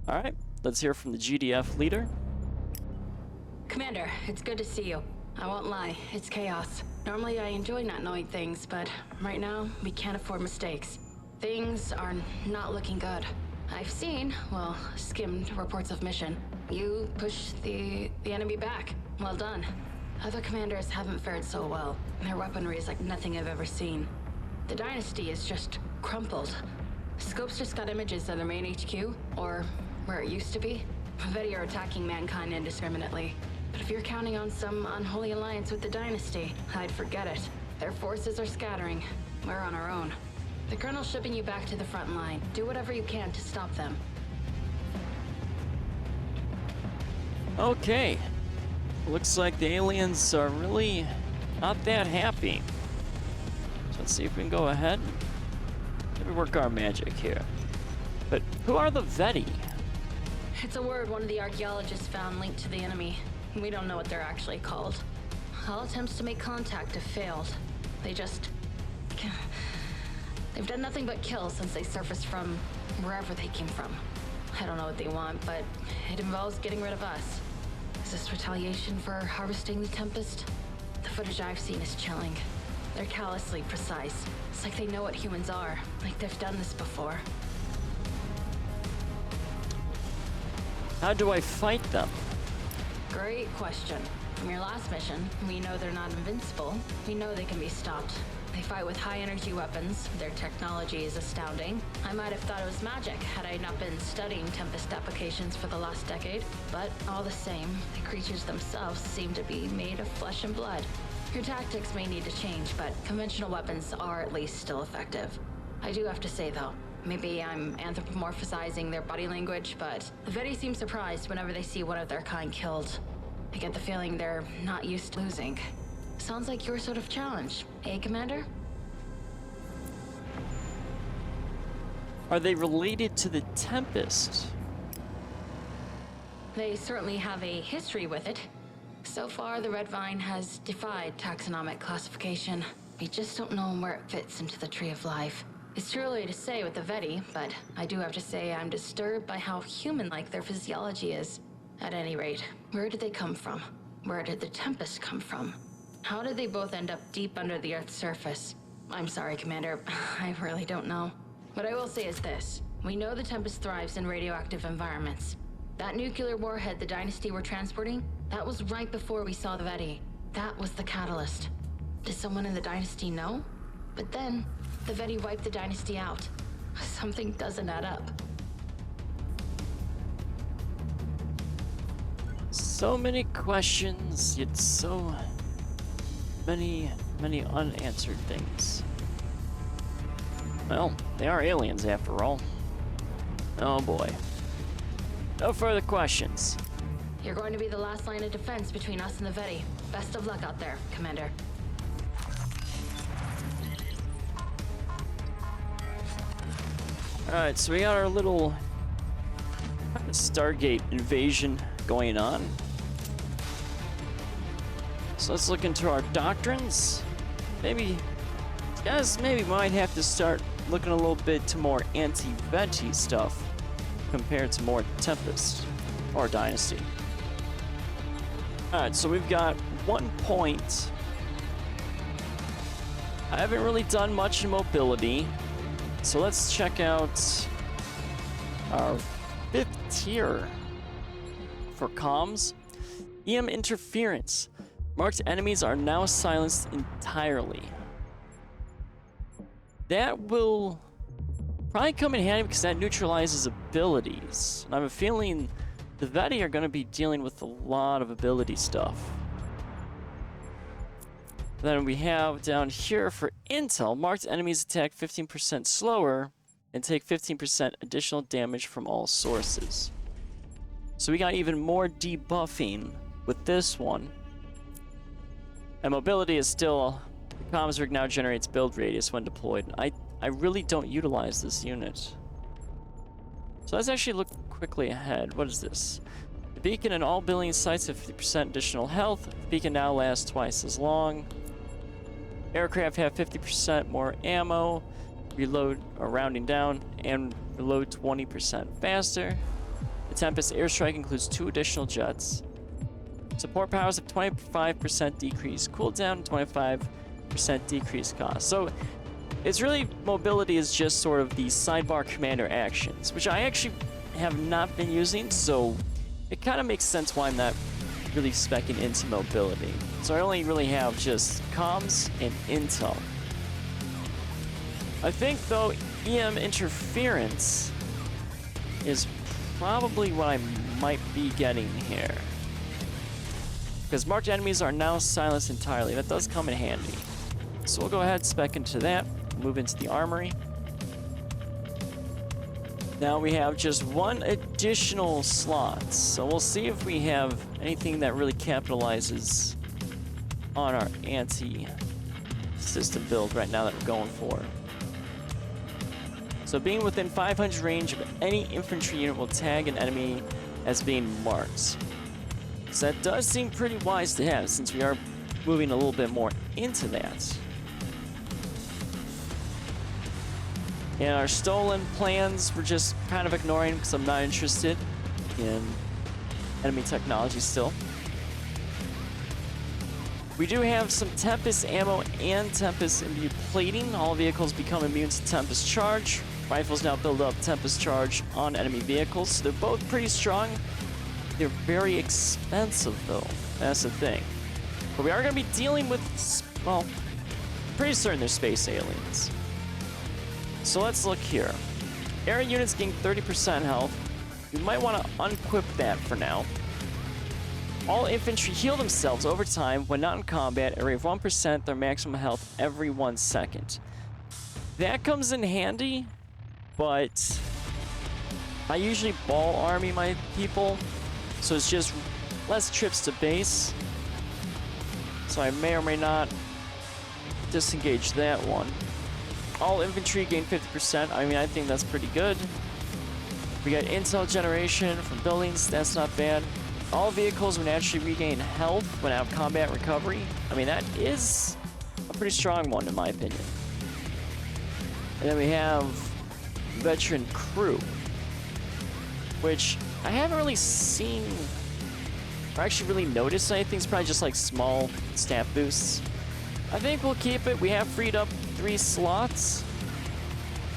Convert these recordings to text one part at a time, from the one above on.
Alright, let's hear from the GDF leader. Commander, it's good to see you. I won't lie, it's chaos. Normally I enjoy not knowing things, but right now we can't afford mistakes. Things are not looking good. I've seen, well, skimmed reports of mission. You pushed the enemy back. Well done. Other commanders haven't fared so well. Their weaponry is like nothing I've ever seen. The Dynasty is just crumpled. Scope's just got images of their main HQ, or where it used to be. Veti are attacking mankind indiscriminately. But if you're counting on some unholy alliance with the Dynasty, I'd forget it. Their forces are scattering. We're on our own. The Colonel's shipping you back to the front line. Do whatever you can to stop them. Okay. Looks like the aliens are really not that happy. So let's see if we can go ahead. Maybe work our magic here. But who are the Veti? It's a word one of the archaeologists found linked to the enemy. We don't know what they're actually called. All attempts to make contact have failed. They've done nothing but kill since they surfaced from wherever they came from. I don't know what they want, but it involves getting rid of us. Is this retaliation for harvesting the Tempest? The footage I've seen is chilling. They're callously precise. It's like they know what humans are, like they've done this before. How do I fight them? Great question. From your last mission, we know they're not invincible. We know they can be stopped. They fight with high-energy weapons. Their technology is astounding. I might have thought it was magic had I not been studying Tempest applications for the last decade. But all the same, the creatures themselves seem to be made of flesh and blood. Your tactics may need to change, but conventional weapons are at least still effective. I do have to say, though, maybe I'm anthropomorphizing their body language, but the Veti seem surprised whenever they see one of their kind killed. I get the feeling they're not used to losing. Sounds like your sort of challenge, eh, Commander? Are they related to the Tempest? They certainly have a history with it. So far, the Red Vine has defied taxonomic classification. We just don't know where it fits into the Tree of Life. It's too early to say with the Veti, but I do have to say I'm disturbed by how human-like their physiology is. At any rate, where did they come from? Where did the Tempest come from? How did they both end up deep under the Earth's surface? I'm sorry, Commander, I really don't know. What I will say is this. We know the Tempest thrives in radioactive environments. That nuclear warhead the Dynasty were transporting, that was right before we saw the Veti. That was the catalyst. Does someone in the Dynasty know? But then, the Veti wiped the Dynasty out. Something doesn't add up. So many questions, yet so many unanswered things. Well, they are aliens after all. Oh boy. No further questions. You're going to be the last line of defense between us and the Veti. Best of luck out there, Commander. Alright, so we got our little Stargate invasion going on. So let's look into our doctrines. Maybe, guys, maybe might have to start looking a little bit to more anti-Veti stuff compared to more Tempest or Dynasty. Alright, so we've got 1 point. I haven't really done much in mobility, so let's check out our 5th tier for comms. EM interference. Marked enemies are now silenced entirely. That will probably come in handy because that neutralizes abilities. And I have a feeling the Veti are going to be dealing with a lot of ability stuff. Then we have down here for intel, marked enemies attack 15% slower and take 15% additional damage from all sources. So we got even more debuffing with this one. And mobility is still, the comms rig now generates build radius when deployed. I really don't utilize this unit. So let's actually look quickly ahead. What is this? The beacon and all building sites have 50% additional health. The beacon now lasts twice as long. Aircraft have 50% more ammo. Reload, or rounding down, and reload 20% faster. The Tempest airstrike includes 2 additional jets. Support powers of 25% decrease cooldown, 25% decrease cost. So it's really, mobility is just sort of the sidebar commander actions, which I actually have not been using, so it kind of makes sense why I'm not really speccing into mobility. So I only really have just comms and intel. I think, though, EM interference is probably what I might be getting here. Because marked enemies are now silenced entirely. That does come in handy. So we'll go ahead, spec into that, move into the armory. Now we have just 1 additional slot. So we'll see if we have anything that really capitalizes on our anti-system build right now that we're going for. So being within 500 range of any infantry unit will tag an enemy as being marked. So that does seem pretty wise to have, since we are moving a little bit more into that. And our stolen plans we're just kind of ignoring because I'm not interested in enemy technology still. We do have some Tempest ammo and Tempest imbued plating. All vehicles become immune to Tempest charge. Rifles now build up Tempest charge on enemy vehicles. So they're both pretty strong. They're very expensive though. That's the thing. But we are going to be dealing with, well, pretty certain they're space aliens. So let's look here. Air units gain 30% health. We might want to unequip that for now. All infantry heal themselves over time when not in combat at a rate of 1% their maximum health every 1 second. That comes in handy, but I usually ball army my people, so it's just less trips to base. So I may or may not disengage that one. All infantry gain 50%. I mean, I think that's pretty good. We got intel generation from buildings. That's not bad. All vehicles will naturally regain health when out of combat recovery. I mean, that is a pretty strong one in my opinion. And then we have veteran crew, which I haven't really seen or actually really noticed anything. It's probably just like small stat boosts. I think we'll keep it. We have freed up 3 slots.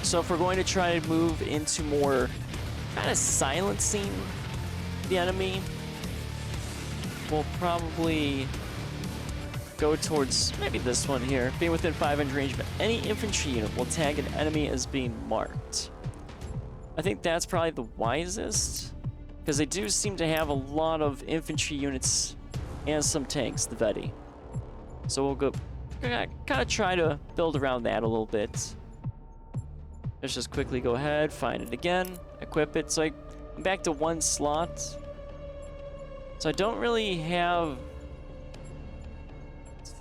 So if we're going to try to move into more kind of silencing the enemy, we'll probably go towards maybe this one here. Being within 500 range of any infantry unit will tag an enemy as being marked. I think that's probably the wisest, because they do seem to have a lot of infantry units and some tanks, the Veti. So we'll go kind of try to build around that a little bit. Let's just quickly go ahead, find it again, equip it. So I'm back to 1 slot. So I don't really have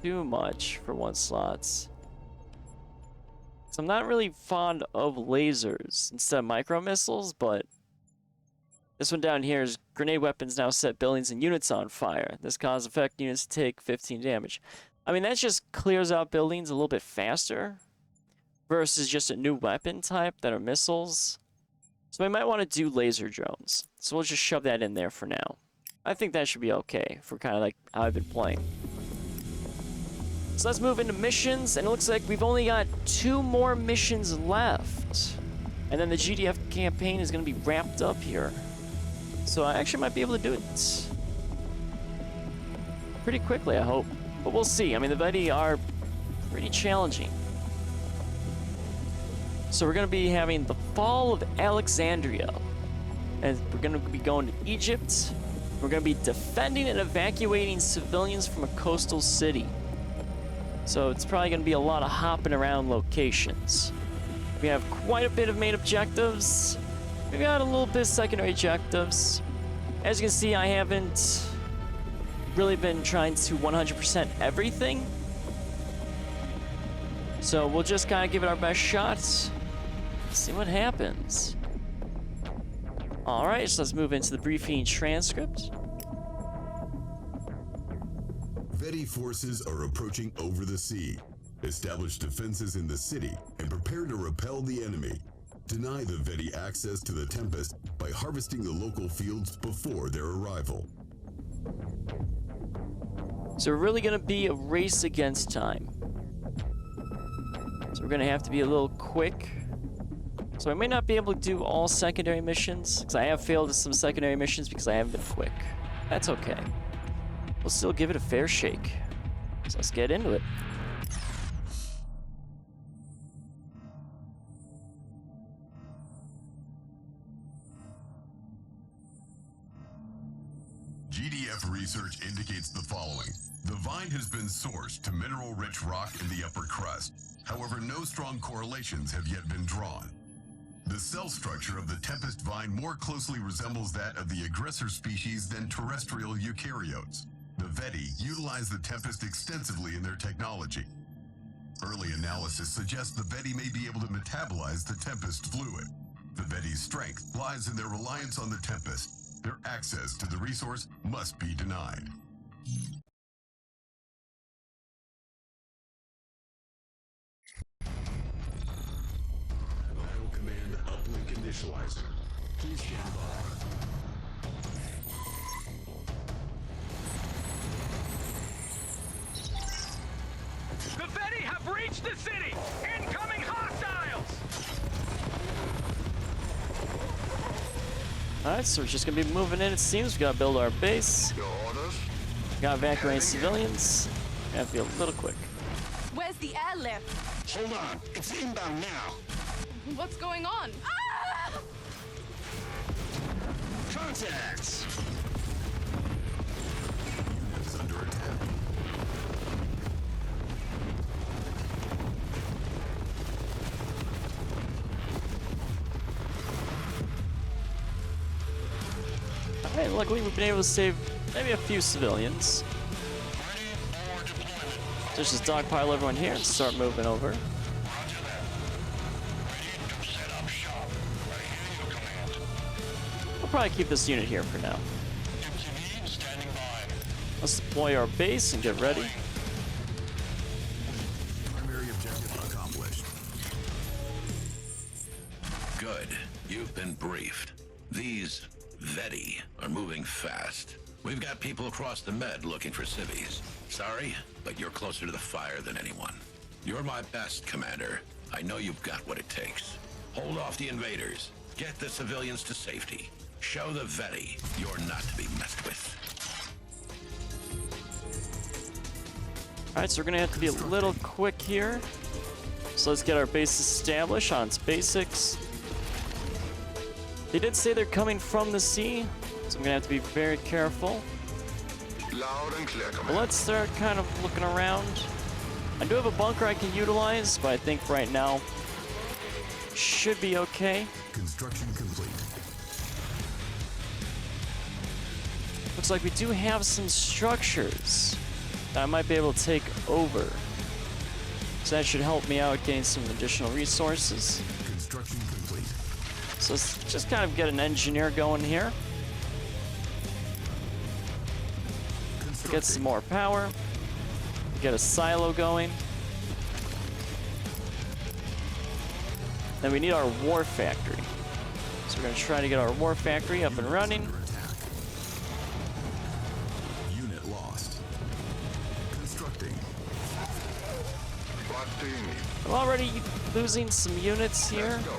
too much for 1 slots. So I'm not really fond of lasers instead of micro missiles, but this one down here is grenade weapons now set buildings and units on fire. This causes effect units to take 15 damage. I mean, that just clears out buildings a little bit faster versus just a new weapon type that are missiles. So we might want to do laser drones. So we'll just shove that in there for now. I think that should be okay for kind of like how I've been playing. So let's move into missions, and it looks like we've only got 2 more missions left. And then the GDF campaign is going to be wrapped up here. So I actually might be able to do it pretty quickly, I hope. But we'll see. I mean, the Veti are pretty challenging. So we're going to be having the fall of Alexandria. And we're going to be going to Egypt. We're going to be defending and evacuating civilians from a coastal city. So it's probably going to be a lot of hopping around locations. We have quite a bit of main objectives. We've got a little bit of secondary objectives. As you can see, I haven't really been trying to 100% everything. So we'll just kind of give it our best shots. See what happens. Alright, so let's move into the briefing transcript. Veti forces are approaching over the sea. Establish defenses in the city and prepare to repel the enemy. Deny the Veti access to the Tempest by harvesting the local fields before their arrival. So we're really gonna be a race against time. So we're gonna have to be a little quick. So I may not be able to do all secondary missions, because I have failed at some secondary missions because I haven't been quick. That's okay. We'll still give it a fair shake. So let's get into it. GDF research indicates the following. The vine has been sourced to mineral-rich rock in the upper crust. However, no strong correlations have yet been drawn. The cell structure of the Tempest vine more closely resembles that of the aggressor species than terrestrial eukaryotes. The Veti utilize the Tempest extensively in their technology. Early analysis suggests the Veti may be able to metabolize the Tempest fluid. The Veti's strength lies in their reliance on the Tempest. Their access to the resource must be denied. Vital command uplink initializer. Please stand by. The Veti have reached the city! Incoming hostiles! Alright, so we're just gonna be moving in, it seems. We gotta build our base. Your orders? Gotta evacuate civilians. Gotta be a little quick. Where's the airlift? Hold on. It's inbound now. What's going on? Ah! Contacts! Unit is under attack. Alright, luckily we've been able to save maybe a few civilians. Just dogpile everyone here and start moving over. We'll probably keep this unit here for now. Let's deploy our base and get ready. Primary objective accomplished. Good. You've been briefed. These Veti are moving fast. We've got people across the Med looking for civvies. Sorry, but you're closer to the fire than anyone. You're my best, Commander. I know you've got what it takes. Hold off the invaders. Get the civilians to safety. Show the Veti you're not to be messed with. Alright, so we're gonna have to be a little quick here. So let's get our base established on its basics. They did say they're coming from the sea, so I'm gonna have to be very careful. Loud and clear, But Commander. let's start kind of looking around. I do have a bunker I can utilize, but I think right now should be okay. Construction complete. Looks like we do have some structures that I might be able to take over. So that should help me out gain some additional resources. Construction complete. So let's just kind of get an engineer going here. Get some more power. Get a silo going. Then we need our war factory. So we're going to try to get our war factory up and running. Under attack. Unit lost. Constructing. What do you need? I'm already losing some units here. Let's go.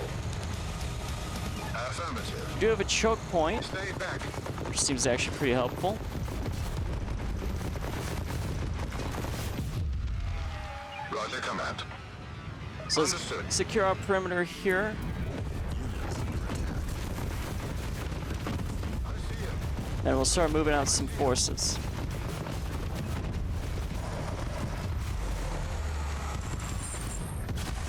Affirmative. We do have a choke point, Stay back. which seems actually pretty helpful. Roger, command. So let's Understood. secure our perimeter here. And we'll start moving out some forces.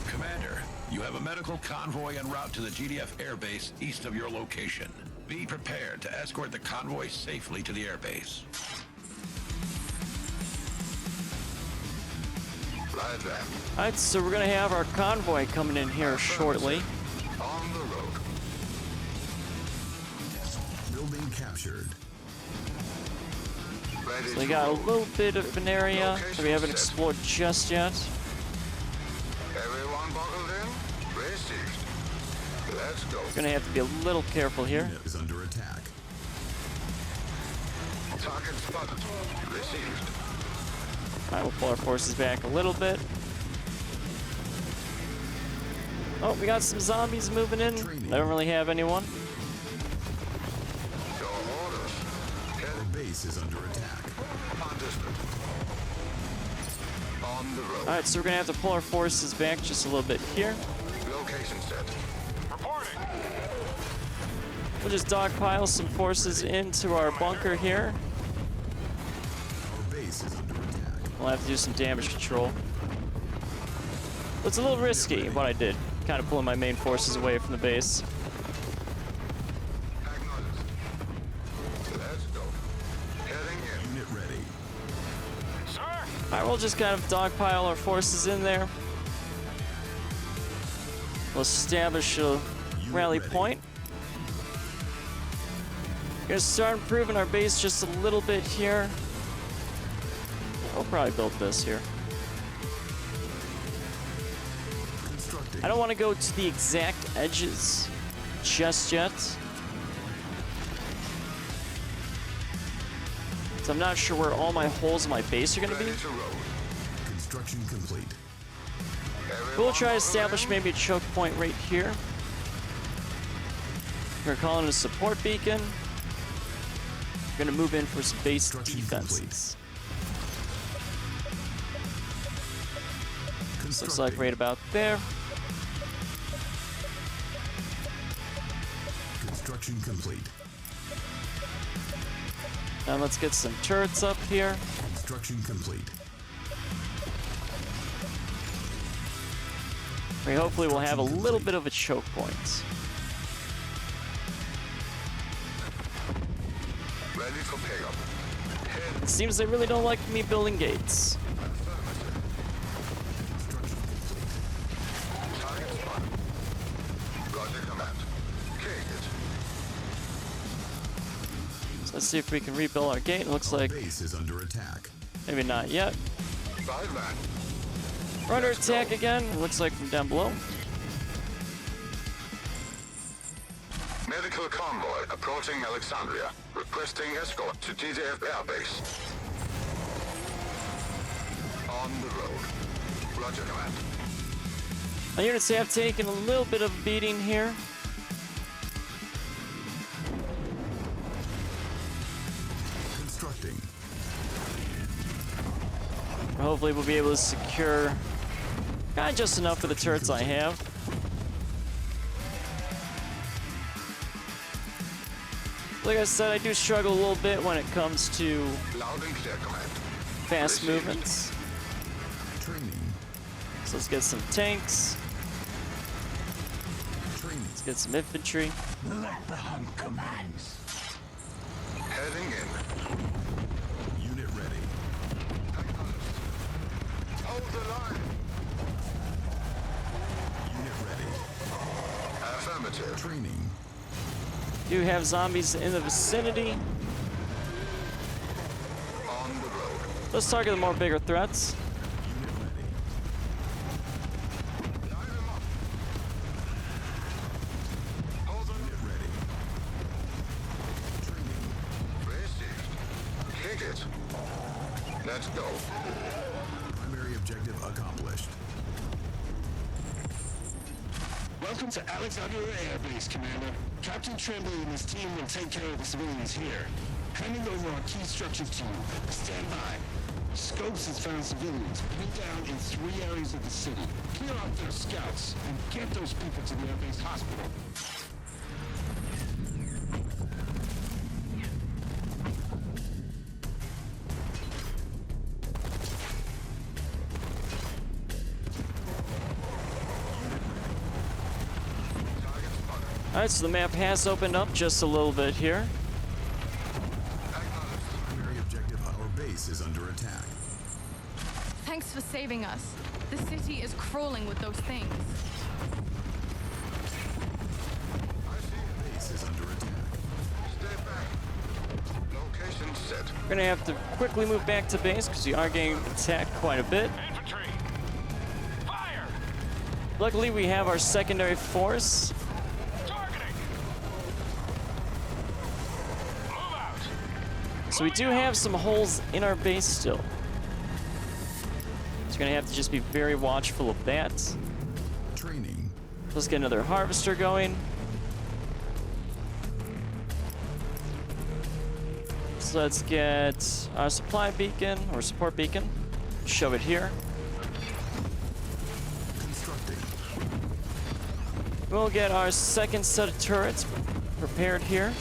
Commander, you have a medical convoy en route to the GDF airbase east of your location. Be prepared to escort the convoy safely to the airbase. Right there. Alright, so we're gonna have our convoy coming in here shortly. On the road. Building captured. Ready So we to got a roll. little bit of an area that we haven't explored just yet. Everyone buckled in? Received. Let's go. Gonna have to be a little careful here. Unit is under attack. Target spotted. Received. Alright, we'll pull our forces back a little bit. Oh, we got some zombies moving in. I don't really have anyone. Your orders. Our base is under attack. Understood. On the road. Alright, so we're gonna have to pull our forces back just a little bit here. Location set. Reporting. We'll just dogpile some forces into our bunker here. Our base is under attack. We'll have to do some damage control. It's a little risky, what I did. Kind of pulling my main forces away from the base. Acknowledged. Let's go. Heading in. Unit ready. Sir. Alright, we'll just kind of dogpile our forces in there. We'll establish a rally point. Gonna start improving our base just a little bit here. We'll probably build this here. Constructing. I don't want to go to the exact edges just yet. So I'm not sure where all my holes in my base are going to be. Ready to roll. Construction complete. We'll try to establish maybe a choke point right here. We're calling it a support beacon. We're going to move in for some base defenses. Looks like right about there. Construction complete. Now let's get some turrets up here. Construction complete. We hopefully will have a little bit of a choke point. Ready for pickup. Head. It seems they really don't like me building gates. Target spotted. Roger command. King it. So let's see if we can rebuild our gate. It looks like Base is under attack. maybe not yet. 5 man. We're under attack again. It looks like from down below. Medical convoy approaching Alexandria. Requesting escort to GDF airbase. On the road. Roger command. Our units have taken a little bit of a beating here. Constructing. Hopefully we'll be able to secure just enough for the turrets I have. Like I said, I do struggle a little bit when it comes to Loud and clear command. fast movements. Training. So let's get some tanks. Training. Let's get some infantry. Let the hunt commence. Heading in. Unit ready. Hold the line. Unit ready. Affirmative. Training. Do have zombies in the vicinity. On the road. Let's target the more bigger threats. Unit ready. Line them up. Hold them. Unit ready. Training. Received. Kick it. Let's go. Primary objective accomplished. Welcome to Alexandria Air Base, Commander. Captain Tremblay and his team will take care of the civilians here. Handing over our key structures to you. Stand by. Scopes has found civilians pinned down in 3 areas of the city. Clear out their scouts and get those people to the Air Base hospital. Target spotted. Alright, so the map has opened up just a little bit here. Acknowledged. Primary objective. Our base is under attack. Thanks for saving us. The city is crawling with those things. I see. Base is under attack. Stay back. Location set. We're gonna have to quickly move back to base because we are getting attacked quite a bit. Infantry. Fire. Luckily, we have our secondary force So we do have some holes in our base still. So we're gonna have to just be very watchful of that. Training. Let's get another harvester going. So let's get our supply beacon or support beacon. Shove it here. Constructing. We'll get our second set of turrets prepared here.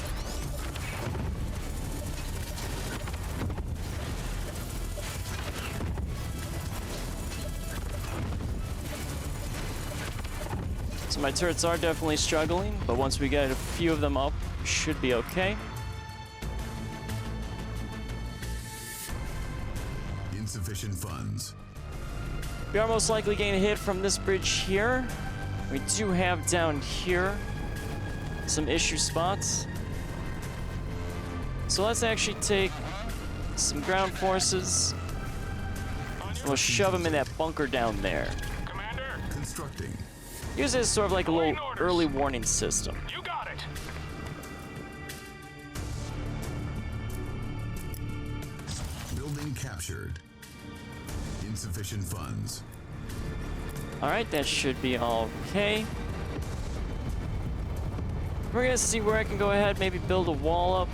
So my turrets are definitely struggling, but once we get a few of them up, should be okay. Insufficient funds. We are most likely getting a hit from this bridge here. We do have down here some issue spots. So let's actually take some ground forces. We'll shove them in that bunker down there. Commander, Constructing. Use it as sort of like a little early warning system. you got it. Building captured. Insufficient funds. Alright, that should be okay. We're gonna see where I can go ahead, maybe build a wall up.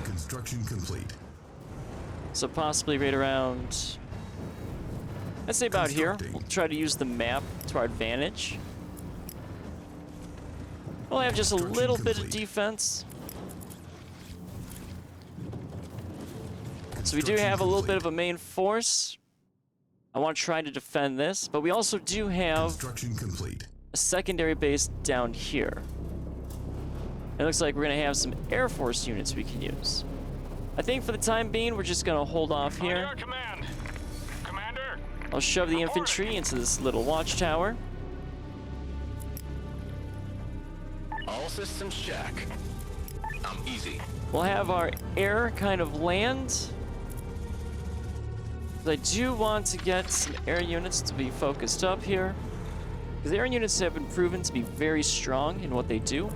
Construction complete. So possibly right around, let's say about here. We'll try to use the map to our advantage. We'll have just a little bit of defense. So we do have a little bit of a main force. I want to try to defend this, but we also do have Construction complete. a secondary base down here. It looks like we're going to have some Air Force units we can use. I think for the time being, we're just going to hold off On here. your command. Commander, I'll shove the infantry into this little watchtower. All systems check. I'm easy. We'll have our air kind of land. But I do want to get some air units to be focused up here. Because air units have been proven to be very strong in what they do.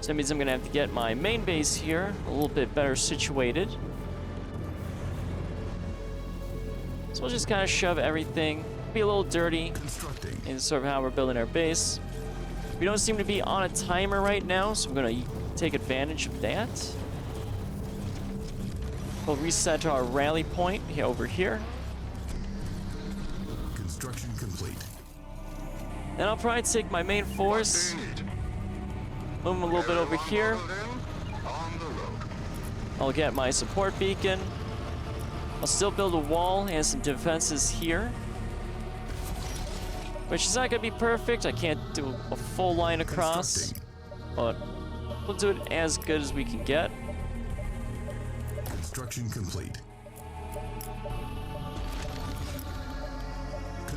So that means I'm going to have to get my main base here a little bit better situated. So we'll just kind of shove everything, be a little dirty Constructing. in sort of how we're building our base. We don't seem to be on a timer right now, so I'm going to take advantage of that. We'll reset our rally point over here. Construction complete. Then I'll probably take my main force, move them a little bit over here. On the road. I'll get my support beacon. I'll still build a wall and some defenses here. Which is not going to be perfect. I can't do a full line across. But we'll do it as good as we can get. Construction complete.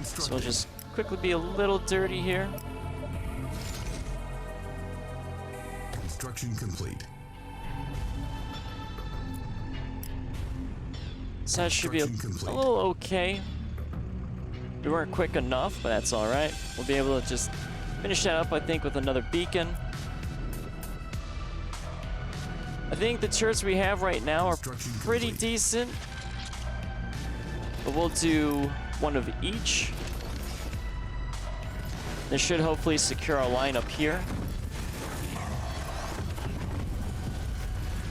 So we'll just quickly be a little dirty here. Construction complete. So that should be a little okay. We weren't quick enough, but that's all right. We'll be able to just finish that up, I think, with another beacon. I think the turrets we have right now are pretty decent. But we'll do one of each. This should hopefully secure our line up here.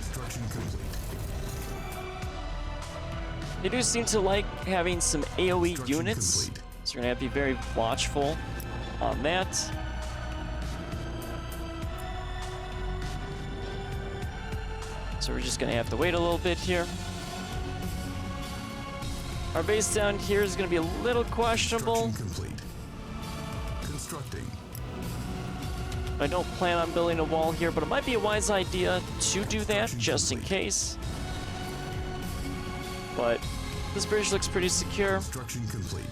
Construction complete. They do seem to like having some AoE units, so we're gonna have to be very watchful on that. So we're just gonna have to wait a little bit here. Our base down here is gonna be a little questionable. Construction complete. Constructing. I don't plan on building a wall here, but it might be a wise idea to do that, just in case. But this bridge looks pretty secure. Construction complete.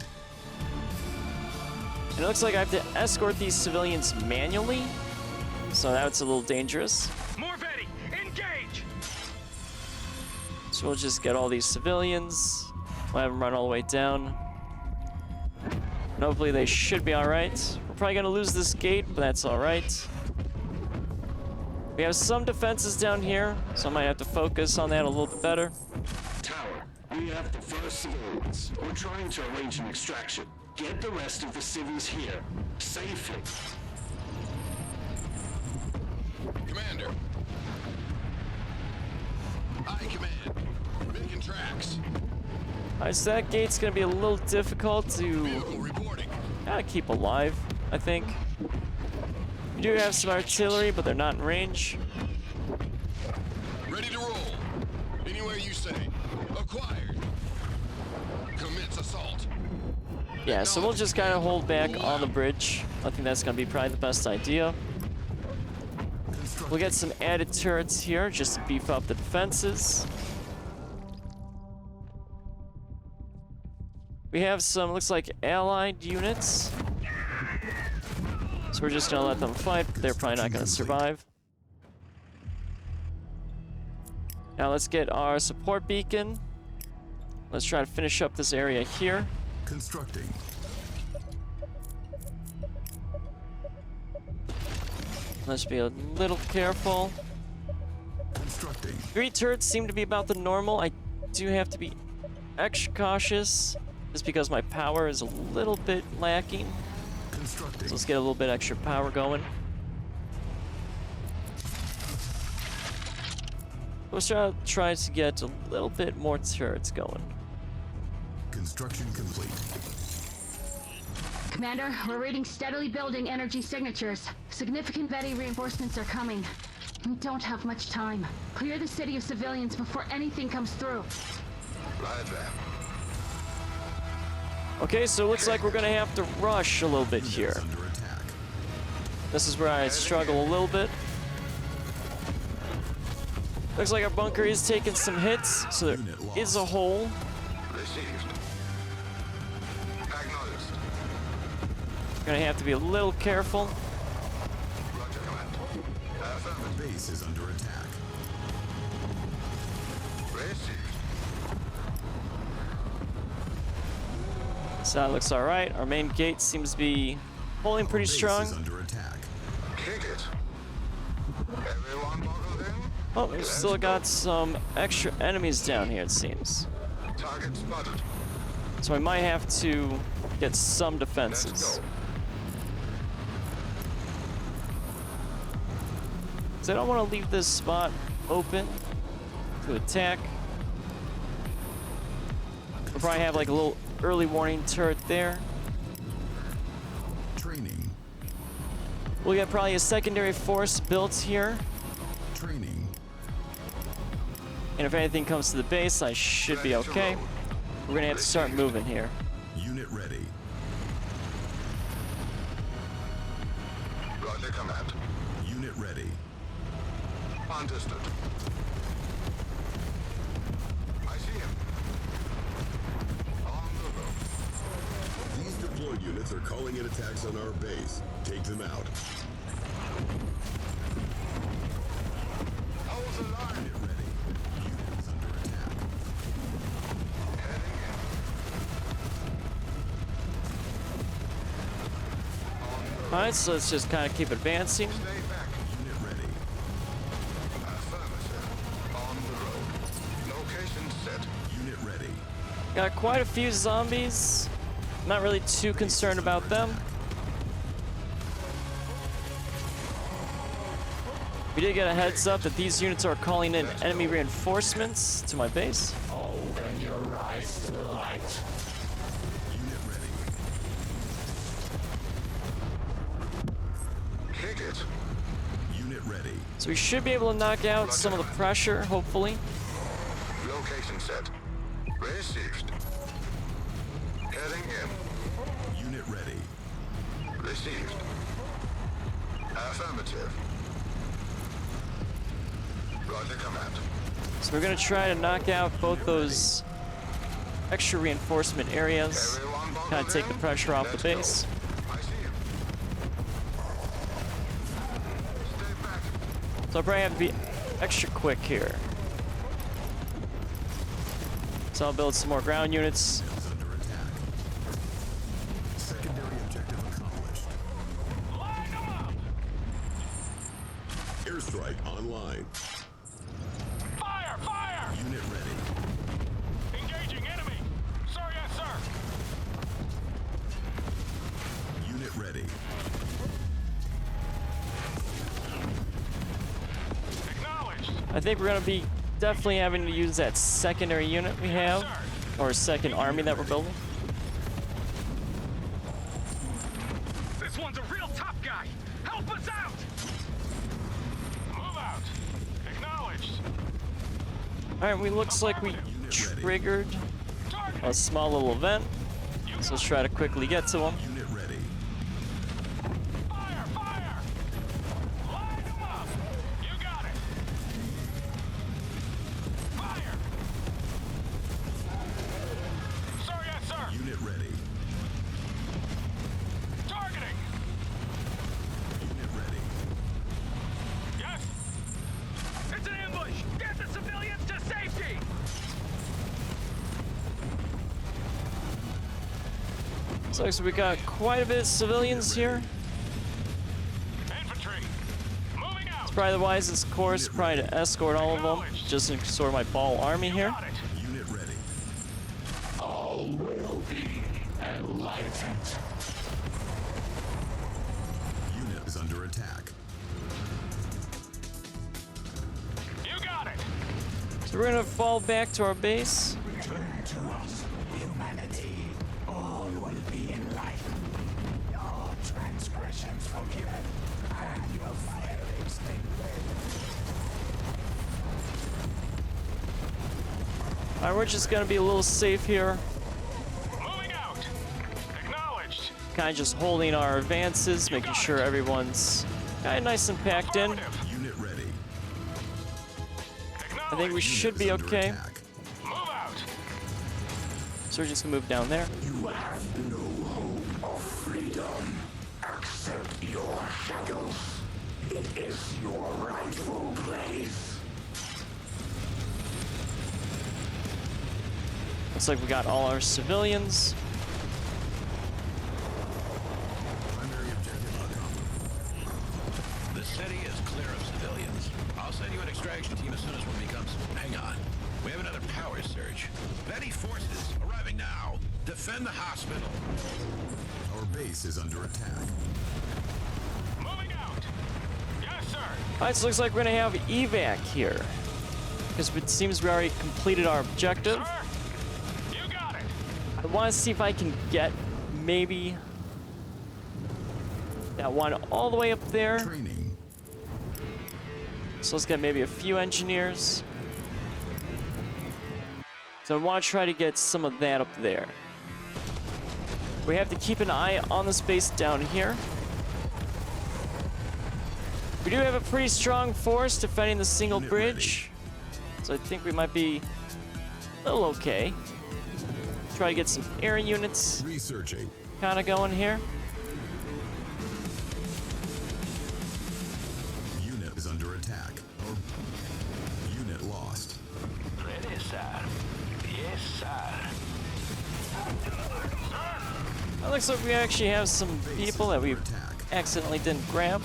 And it looks like I have to escort these civilians manually, so that's a little dangerous. more Betty, engage. So we'll just get all these civilians. We'll have them run all the way down. And hopefully they should be alright. We're probably gonna lose this gate, but that's alright. We We have some defenses down here, so I might have to focus on that a little bit better. Tower, we have the first civilians. We're trying to arrange an extraction. Get the rest of the civvies here. Safely. Commander. Aye, command. Making tracks. Alright, so that gate's gonna be a little difficult to Vehicle reporting. keep alive, I think. We do have some artillery, but they're not in range. Ready to roll. Anywhere you say. Acquired. Commence assault. Yeah, so we'll just kind of hold back on the bridge. I think that's gonna be probably the best idea. We'll get some added turrets here just to beef up the defenses. We have some, looks like, allied units. So we're just gonna let them fight. They're probably not gonna survive. Now let's get our support beacon. Let's try to finish up this area here. Constructing. Let's be a little careful. Constructing. 3 turrets seem to be about the normal. I do have to be extra cautious just because my power is a little bit lacking. Constructing. So let's get a little bit extra power going. Let's try to get a little bit more turrets going. Construction complete. Commander, we're reading steadily building energy signatures. Significant Vetty reinforcements are coming. We don't have much time. Clear the city of civilians before anything comes through. Right there. Okay, so it looks like we're gonna have to rush a little bit here. Under attack. This is where I struggle a little bit. Looks like our bunker is taking some hits, so there is a hole. Received. Acknowledged. Gonna have to be a little careful. Roger, command. The Affirmative. base is under attack. Received. So that looks alright. Our main gate seems to be holding pretty Base strong. is under attack. Kick it. Everyone buckled in? Oh, we've still got some extra enemies down here, it seems. Target spotted. So we might have to get some Let's defenses. go. Because I don't want to leave this spot open to attack. We'll probably have like a little early warning turret there. Training. We'll get probably a secondary force built here. Training. And if anything comes to the base, I should be okay. We're gonna have to start moving here. Unit ready. Roger, command. Unit ready. Understood. I see him. On the road. These deployed units are calling in attacks on our base. Take them out. Hold the line. Unit ready. Units under attack. Heading in. On the road. Alright, so let's just kind of keep advancing. Stay back. Unit ready. Affirmative. On the road. Location set. Unit ready. Got quite a few zombies. Not really too concerned about them. We did get a heads up that these units are calling in enemy reinforcements to my base. Open your eyes to the light. Unit ready. Kick it. Unit ready. So we should be able to knock out some of the pressure, hopefully. Location set. Received. Heading in. Unit ready. Received. Affirmative. Roger, command. So we're gonna try to knock out both those extra reinforcement areas. Everyone buckled Kind of take the in? pressure off the Let's go. base. I see him. Stay back. So I'll probably have to be extra quick here. So I'll build some more ground units. Units under attack. Secondary objective accomplished. Line them up! Airstrike online. Fire! Fire! Unit ready. Engaging enemy! Sir, yes, sir! Unit ready. Acknowledged! I think we're gonna be definitely having to use that secondary unit we have, or second army that we're building. This one's a real tough guy! Help us out! Move out! Acknowledged! Alright, we looks like we triggered a small little event. So let's try to quickly get to him. Unit ready. Fire! Fire! Line them up! You got it! Fire! Sir, yes, sir! Unit ready. Targeting! Unit ready. Yes! It's an ambush! Get the civilians to safety! So we got quite a bit of civilians here. Infantry! Moving out! It's probably the wisest course, probably to escort all of them. Just to sort my ball army here. Got it! Unit ready. All will be enlightened. Unit is under attack. You got it! So we're gonna fall back to our base. Return to us, humanity. All will be enlightened. Your transgressions forgiven, and your fire extinguished. Alright, we're just gonna be a little safe here. Moving out! Acknowledged! Kind of just holding our advances, making sure everyone's kind of nice and packed in. Affirmative. Unit ready. I think we should be Unit is under okay. attack. Move out! So we're just gonna move down there. You have no hope of freedom. Accept your shackles. It is your rightful place. Looks like we got all our civilians. Primary objective uncovered. The city is clear of civilians. I'll send you an extraction team as soon as one becomes... Hang on. We have another power surge. Betty forces arriving now. Defend the hospital. Our base is under attack. Moving out! Yes, sir! Alright, so looks like we're gonna have evac here. Because it seems we already completed our objective. Sir! You got it! I want to see if I can get maybe that one all the way up there. Training. So let's get maybe a few engineers. So I want to try to get some of that up there. We have to keep an eye on the space down here. We do have a pretty strong force defending the single Unit bridge. So I think we might be a little okay. Try to get some air units Researching. kind of going here. Unit is under attack. Our unit lost. Ready, sir. Yes, sir. It looks like we actually have some people that we Under attack. accidentally didn't grab.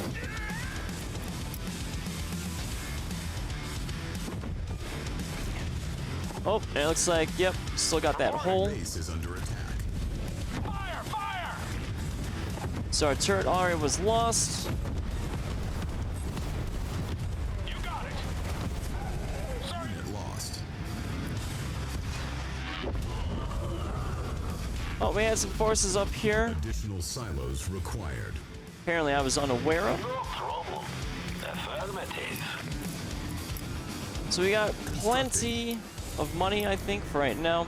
Oh, it looks like, yep, still got that hole. Base is under attack. Fire! Fire! So our turret already was lost. You got it! Sir, Unit lost. Oh, we had some forces up here. Additional silos required. Apparently I was unaware of. no problem. Affirmative. So we got plenty of money, I think, for right now.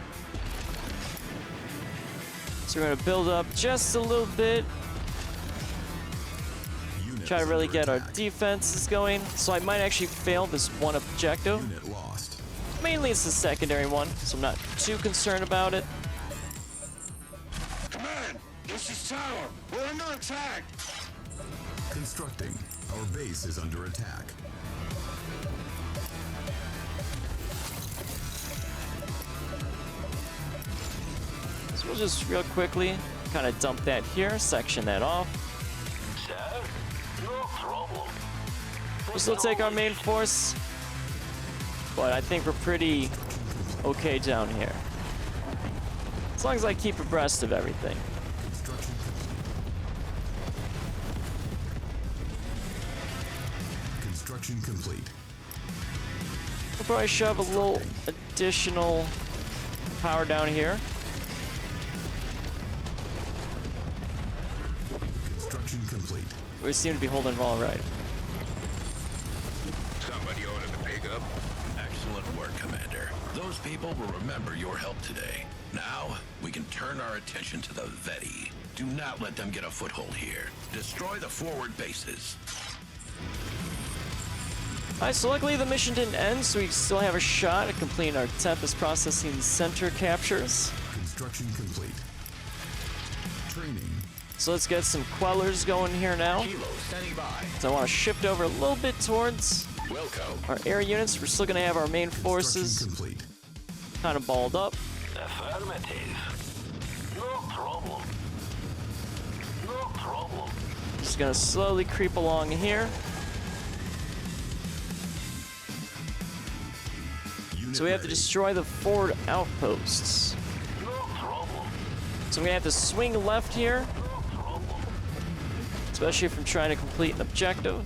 So we're gonna build up just a little bit. Unit Try to is really under get our attack. defenses going. So I might actually fail this one objective. Unit lost. Mainly it's the secondary one, so I'm not too concerned about it. Command, this is Tower. We're under attack. Constructing. Our base is under attack. So we'll just real quickly kind of dump that here, section that off. Sir, no problem. We'll still take our main force, but I think we're pretty okay down here. As long as I keep abreast of everything. Construction complete. We'll probably shove a little additional power down here. Construction complete. We seem to be holding it all right. Somebody ordered the pickup. Excellent work, Commander. Those people will remember your help today. Now, we can turn our attention to the Veti. Do not let them get a foothold here. Destroy the forward bases. Alright, so luckily the mission didn't end, so we still have a shot at completing our Tempest Processing Center captures. Construction complete. Training. So let's get some Quellers going here now. Kilo standing by. So I want to shift over a little bit towards Wilco. our air units. We're still going to have our main forces Construction complete. kind of balled up. Affirmative. No problem. No problem. Just going to slowly creep along here. Unit So we have to ready. destroy the forward outposts. No problem. So we have to swing left here. Especially if I'm trying to complete an objective.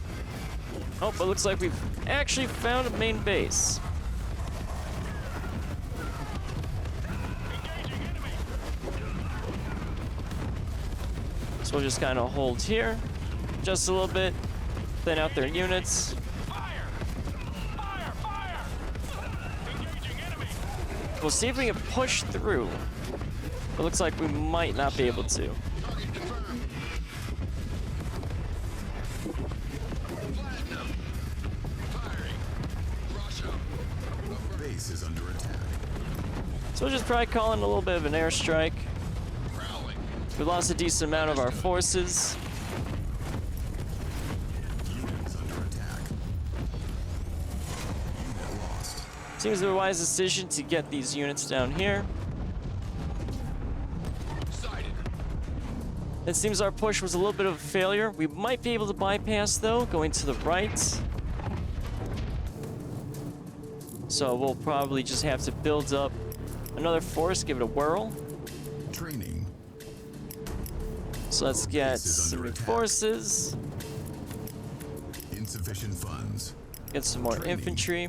Oh, but it looks like we've actually found a main base. So we'll just kind of hold here just a little bit, thin out their units. Fire! Fire! Fire! Engaging enemy! We'll see if we can push through. It looks like we might not be able to. Target confirmed. Platinum. Firing. Russia. Base is under attack. So we'll just probably call in a little bit of an airstrike. Prowling. We lost a decent amount of our forces. Units under attack. Unit lost. Seems the wise decision to get these units down here. Sighted. It seems our push was a little bit of a failure. We might be able to bypass though, going to the right. So we'll probably just have to build up another force, give it a whirl. Training. So let's get Base is some under new attack. forces, Insufficient funds. get some more Training. infantry.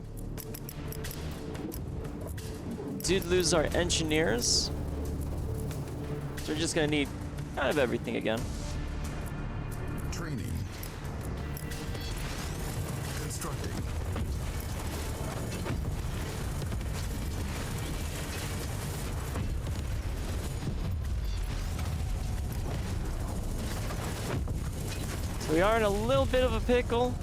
Did lose our engineers. So we're just gonna need kind of everything again. Training. Constructing. So we are in a little bit of a pickle.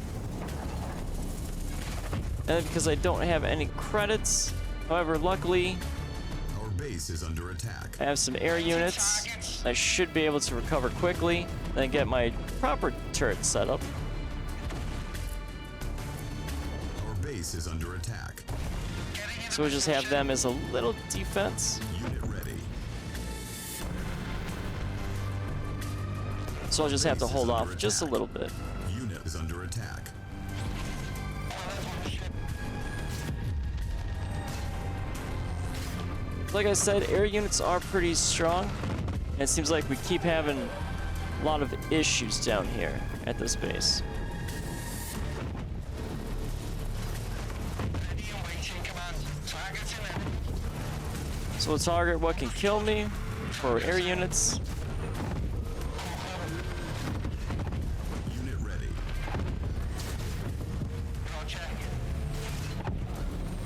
And because I don't have any credits. However, luckily, Our base is under attack. I have some air units. I should be able to recover quickly, then get my proper turret set up. Our base is under attack. So we'll just have them as a little defense. Unit ready. So I'll just have to Base is hold under off just a attack. little bit. Unit is under attack. Like I said, air units are pretty strong. And it seems like we keep having a lot of issues down here at this base. So we'll target what can kill me for air units. Unit ready.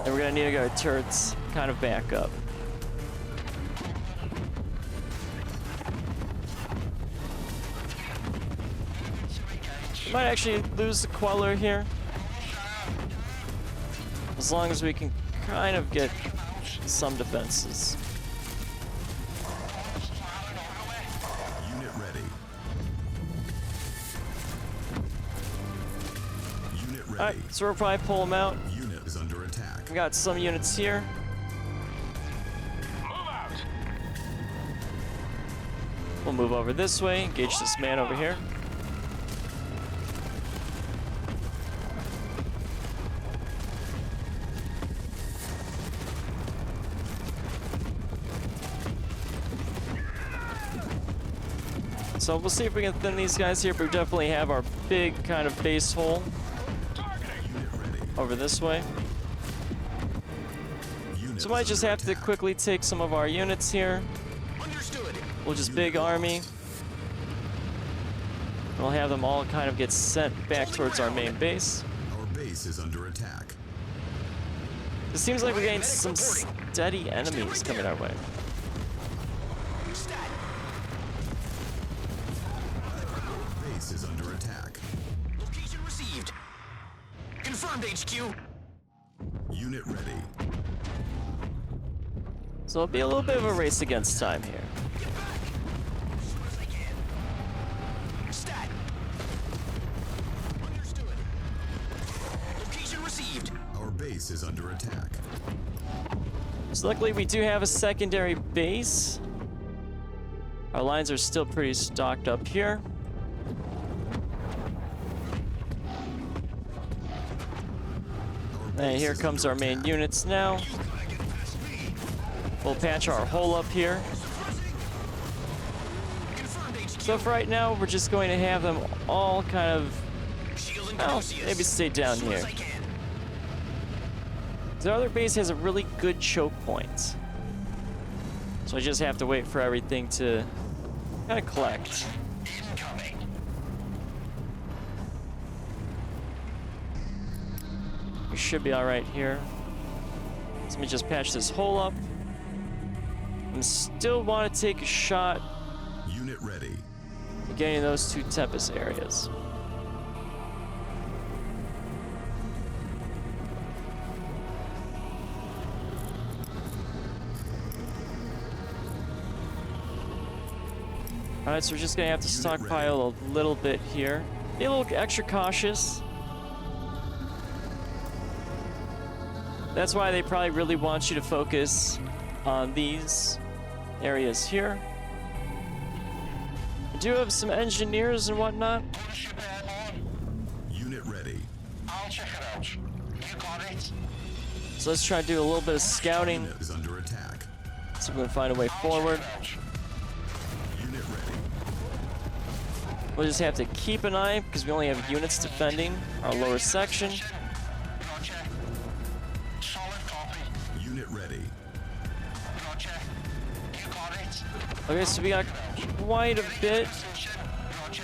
And we're gonna need to get our turrets kind of back up. Might actually lose the Queller here. As long as we can kind of get some defenses. Unit ready. Unit ready. Alright, so we'll probably pull them out. Unit is under attack. We got some units here. Move out! We'll move over this way, engage this man over here. So we'll see if we can thin these guys here, but we definitely have our big kind of base hole over this way. So we might just have to quickly take some of our units here. We'll just big army. We'll have them all kind of get sent back towards our main base. Our base is under attack. It seems like we're getting some steady enemies coming our way. Base is under attack. Location received. Confirmed, HQ. Unit ready. So it'll be a little bit of a race against time here. Get back. As soon as I can. Stat. Understood. Location received. Our base is under attack. So luckily we do have a secondary base. Our lines are still pretty stocked up here. And here comes our main units now. We'll patch our hole up here. So for right now, we're just going to have them all kind of, well, maybe stay down here. The other base has a really good choke point. So I just have to wait for everything to kind of collect. We should be alright here. So let me just patch this hole up. I still want to take a shot Unit ready. at getting those two Tempest areas. Alright, so we're just gonna have to stockpile a little bit here. Be a little extra cautious. That's why they probably really want you to focus on these areas here. I do have some engineers and whatnot. Unit ready. I'll check it out. You got it? So let's try to do a little bit of scouting. Unit is under attack. So we're gonna find a way forward. Unit ready. We'll just have to keep an eye because we only have units defending our lower section. Roger. Solid copy. Unit ready. Roger. You got it? Okay, so we got quite a bit Roger.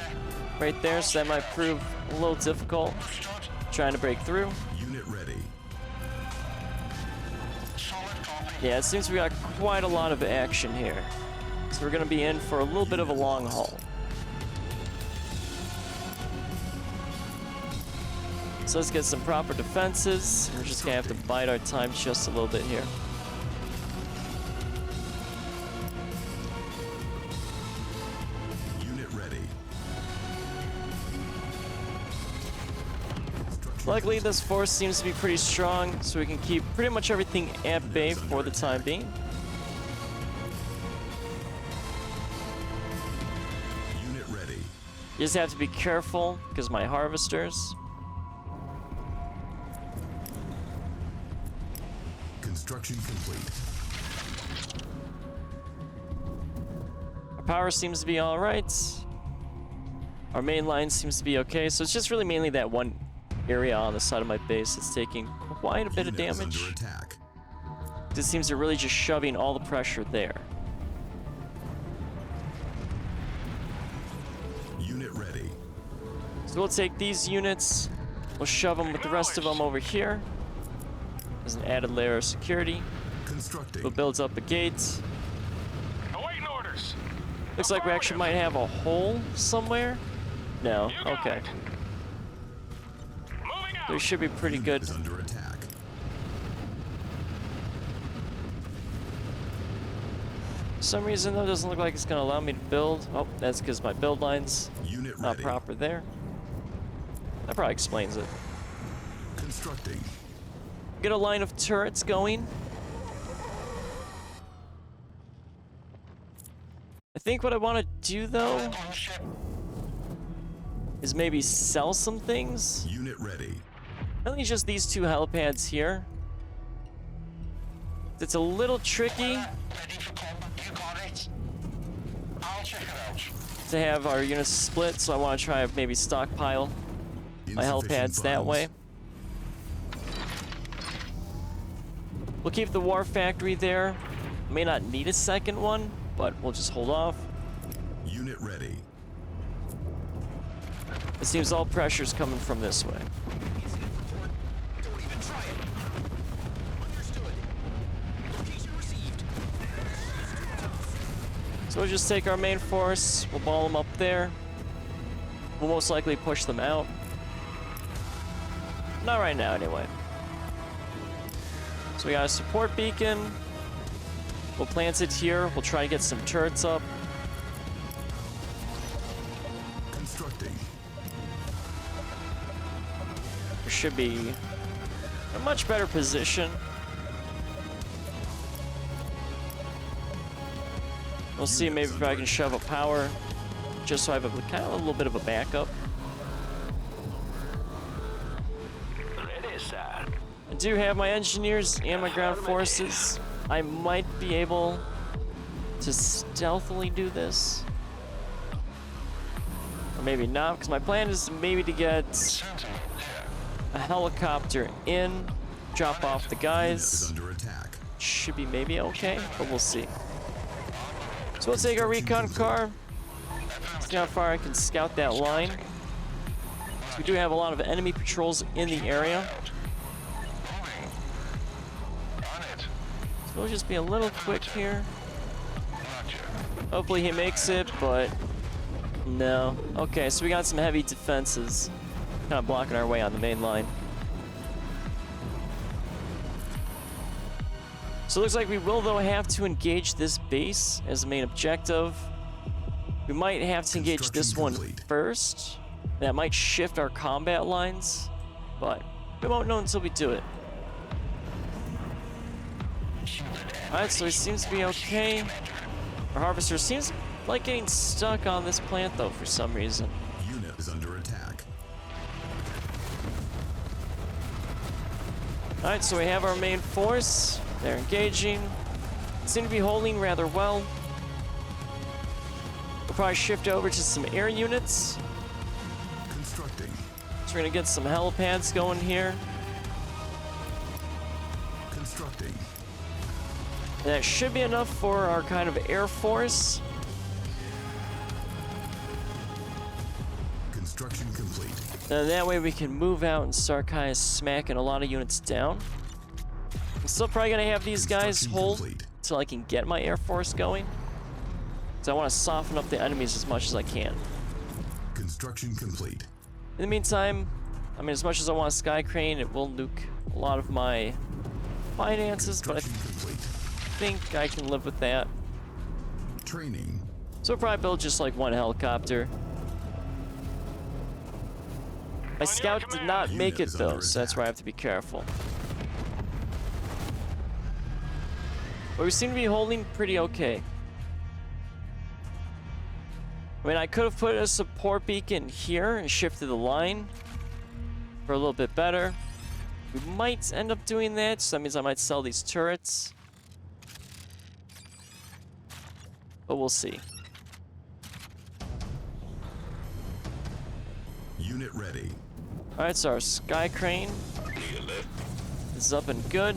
right there, so that might prove a little difficult trying to break through. Unit ready. Solid copy. Yeah, it seems we got quite a lot of action here. So we're gonna be in for a little bit of a long haul. So let's get some proper defenses. We're just gonna have to bide our time just a little bit here. Unit ready. Luckily, this force seems to be pretty strong, so we can keep pretty much everything at bay for the time being. Unit ready. You just have to be careful because my harvesters. Construction complete. Our power seems to be all right. Our main line seems to be okay, so it's just really mainly that one area on the side of my base that's taking quite a bit of Unit is damage. under attack. This seems to really just shoving all the pressure there. Unit ready. So we'll take these units, we'll shove them with the rest of them over here. There's an added layer of security. Constructing. We'll build up a gate. Awaiting orders. Looks like we actually might have a hole somewhere. No, You got okay. it. Moving out. They should be pretty Unit good. is under attack. For some reason though, it doesn't look like it's gonna allow me to build. Oh, that's because my build line's Unit not ready. proper there. That probably explains it. Constructing. Get a line of turrets going. I think what I want to do though is maybe sell some things. Unit ready. Only just these two helipads here. It's a little tricky. Ready for combat. You got it? I'll check it out. to have our units split, so I want to try to maybe stockpile my helipads that way. We'll keep the war factory there. May not need a second one, but we'll just hold off. Unit ready. It seems all pressure's coming from this way. Don't even try it. Understood. Location received. So we'll just take our main force, we'll ball them up there. We'll most likely push them out. Not right now, anyway. So we got a support beacon. We'll plant it here. We'll try to get some turrets up. Constructing. We should be in a much better position. We'll see maybe if I can shove a power, just so I have a kind of a little bit of a backup. Ready, sir. I do have my engineers and my ground forces. I might be able to stealthily do this. Or maybe not, because my plan is maybe to get a helicopter in, drop off the Unit is guys. under attack. Should be maybe okay, but we'll see. So we'll take our recon car. See how far I can scout that line. We do have a lot of enemy patrols in the area. So we'll just be a little quick here. Hopefully he makes it, but no. Okay, so we got some heavy defenses kind of blocking our way on the main line. So it looks like we will, though, have to engage this base as the main objective. We might have to engage this one first. That might shift our combat lines, but we won't know until we do it. Alright, so it seems to be okay. Our harvester seems like getting stuck on this plant, though, for some reason. Unit is under attack. Alright, so we have our main force. They're engaging. Seem to be holding rather well. We'll probably shift over to some air units. Constructing. So we're gonna get some helipads going here. Constructing. And that should be enough for our kind of air force. Construction complete. And that way we can move out and start kind of smacking a lot of units down. I'm still probably gonna have these guys Construction hold complete. till I can get my air force going. So I want to soften up the enemies as much as I can. Construction complete. In the meantime, I mean, as much as I want a sky crane, it will nuke a lot of my finances, but I Construction complete. think I can live with that. Training. So we'll probably build just like one helicopter. My scout did not make it though, so that's where I have to be careful. But we seem to be holding pretty okay. I mean, I could have put a support beacon here and shifted the line for a little bit better. We might end up doing that, so that means I might sell these turrets. But we'll see. Unit ready. Alright, so our sky crane is up and good.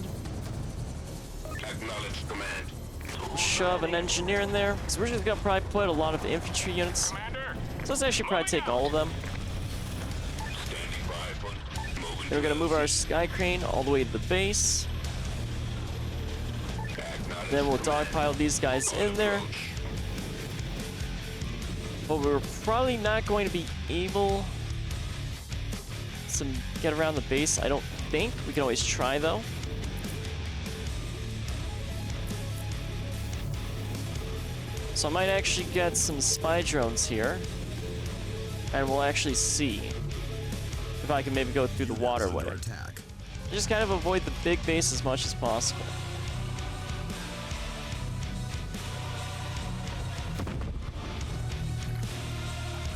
Acknowledge command. We'll shove an engineer in there. So we're just gonna probably put a lot of infantry units. Commander, So let's actually probably take all of them. Standing by for moving. Then we're gonna move our sky crane all the way to the base. Then we'll dogpile these guys in there. But we're probably not going to be able to get around the base, I don't think. We can always try though. So I might actually get some spy drones here. And we'll actually see if I can maybe go through the Unit is waterway. under attack. Just kind of avoid the big base as much as possible.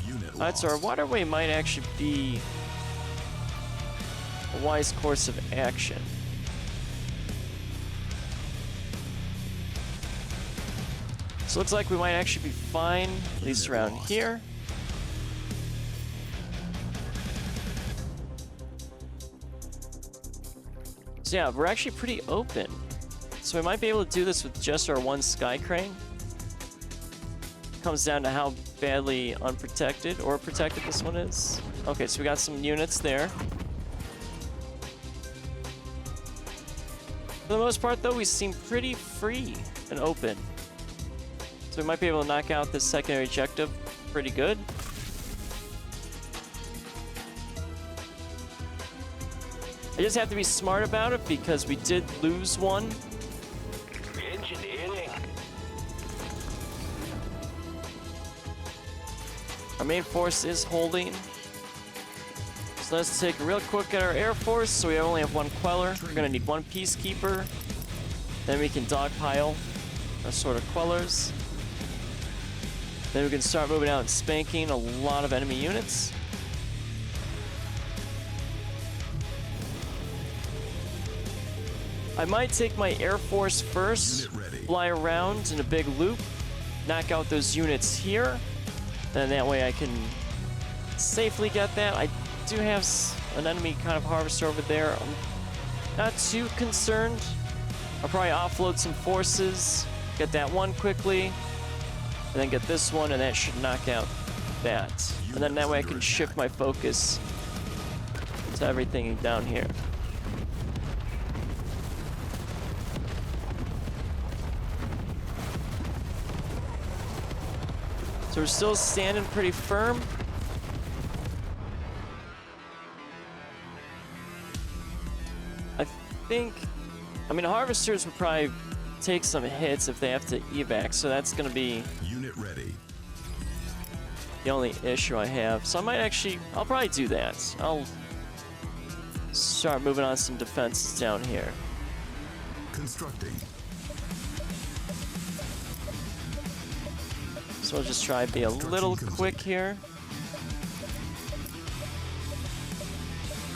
Unit Alright, so our lost. waterway might actually be a wise course of action. So So looks like we might actually be fine, at least around here. So yeah, we're actually pretty open. So we might be able to do this with just our one sky crane. Comes down to how badly unprotected or protected this one is. Okay, so we got some units there. For the most part though, we seem pretty free and open. So we might be able to knock out this secondary objective pretty good. I just have to be smart about it because we did lose one. Engineering. Our main force is holding. So let's take a real quick at our air force. So we only have one queller. We're gonna need one peacekeeper. Then we can dogpile our sort of quellers. Then we can start moving out and spanking a lot of enemy units. I might take my air force first, fly around in a big loop, knock out those units here, then that way I can safely get that. I do have an enemy kind of harvester over there. I'm not too concerned. I'll probably offload some forces, get that one quickly, and then get this one, and that should knock out that. And then that way I can shift my focus to everything down here. So we're still standing pretty firm. I mean, harvesters would probably take some hits if they have to evac, so that's gonna be Unit ready. the only issue I have. So I'll probably do that. I'll start moving on some defenses down here. Constructing. So we'll just try to be a little quick here.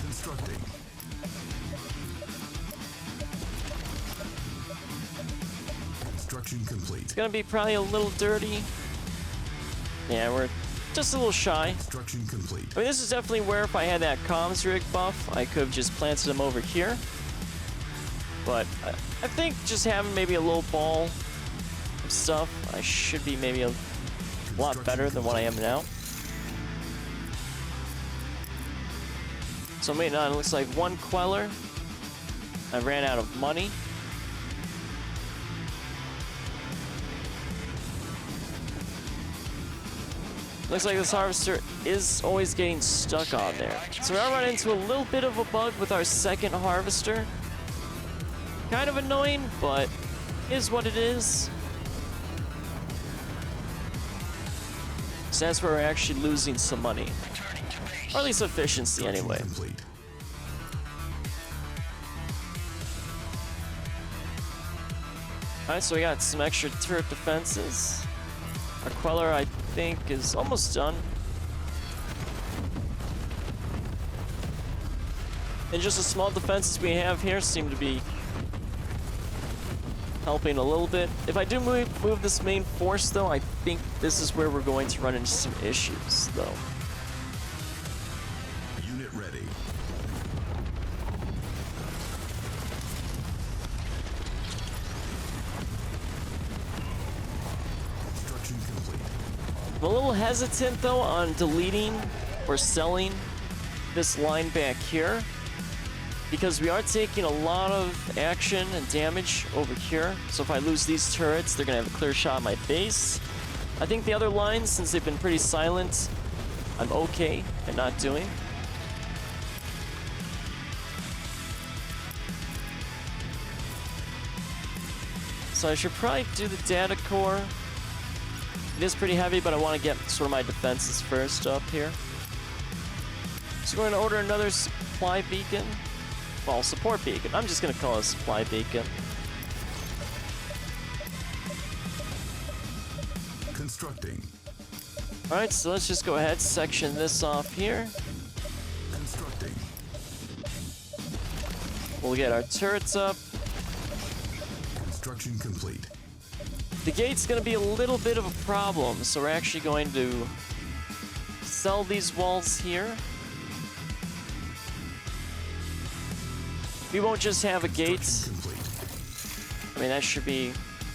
Constructing. Construction complete. It's gonna be probably a little dirty. Yeah, we're just a little shy. Construction complete. I mean, this is definitely where if I had that comms rig buff, I could have just planted them over here. But I think just having maybe a little ball of stuff, I should be maybe a lot better than what I am now. So waiting on, it looks like one queller. I ran out of money. Looks like this harvester is always getting stuck on there. So we are running into a little bit of a bug with our second harvester. Kind of annoying, but is what it is. So that's where we're actually losing some money. Or at least efficiency anyway. Complete. Alright, so we got some extra turret defenses. Our queller, I think, is almost done. And just the small defenses we have here seem to be helping a little bit. If I do move this main force, though, I think this is where we're going to run into some issues, though. Unit ready. Construction complete. I'm a little hesitant, though, on deleting or selling this line back here, because we are taking a lot of action and damage over here. So if I lose these turrets, they're gonna have a clear shot at my base. I think the other lines, since they've been pretty silent, I'm okay at not doing. So I should probably do the data core. It is pretty heavy, but I want to get sort of my defenses first up here. So we're going to order another supply beacon. Well, support beacon. I'm just going to call it a supply beacon. Constructing. Alright, so let's just go ahead, section this off here. Constructing. We'll get our turrets up. Construction complete. The gate's gonna be a little bit of a problem, so we're actually going to sell these walls here. We won't just have a gate. I mean, that should be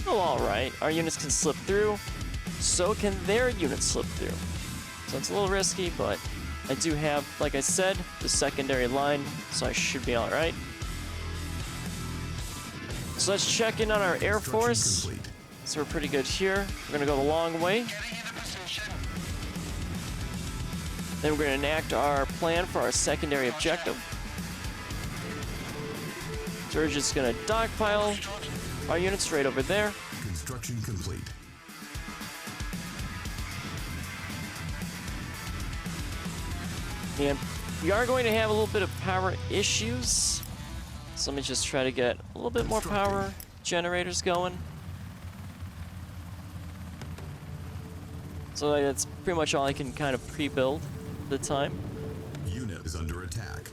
alright. Our units can slip through, so can their units slip through. So it's a little risky, but I do have, like I said, the secondary line, so I should be alright. So let's check in on our Air Force. So we're pretty good here. We're gonna go the long way. Then we're gonna enact our plan for our secondary objective. So we're just gonna dogpile our units right over there. Construction complete. And we are going to have a little bit of power issues. So let me just try to get a little bit more power generators going. So that's pretty much all I can kind of pre-build at the time. Unit is under attack.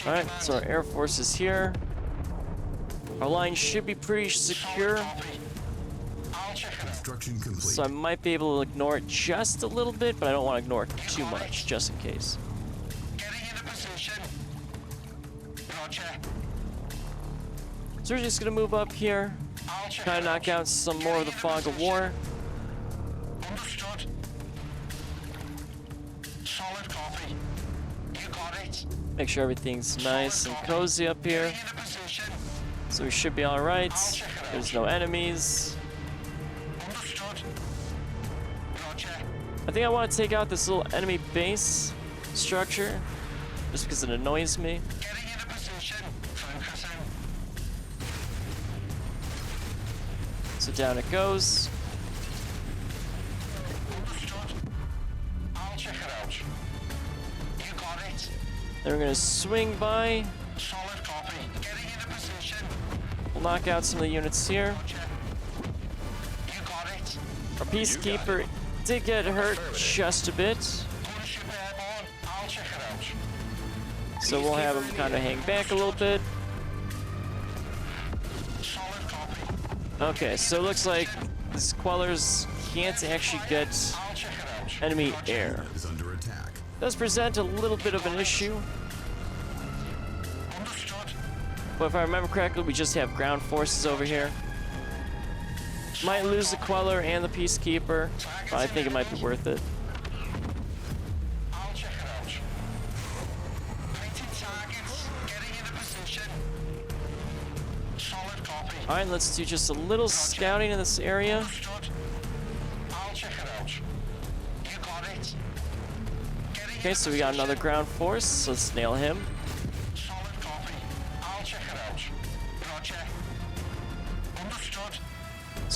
Alright, so our Air Force is here. Our line should be pretty secure. Construction complete. So I might be able to ignore it just a little bit, but I don't want to ignore it too much, just in case. So we're just gonna move up here, kind of knock out some more of the Fog of War. Make sure everything's nice and cozy up here. So we should be alright. There's no enemies. I think I want to take out this little enemy base structure, just because it annoys me. So down it goes. Then we're gonna swing by. We'll knock out some of the units here. Our Peacekeeper did get hurt just a bit. So we'll have him kind of hang back a little bit. Okay, so it looks like these Quellers can't actually get enemy air. Is under attack. Does present a little bit of an issue. But if I remember correctly, we just have ground forces over here. Might lose the Queller and the Peacekeeper, but I think it might be worth it. Alright, let's do just a little scouting in this area. Okay, so we got another ground force, so let's nail him.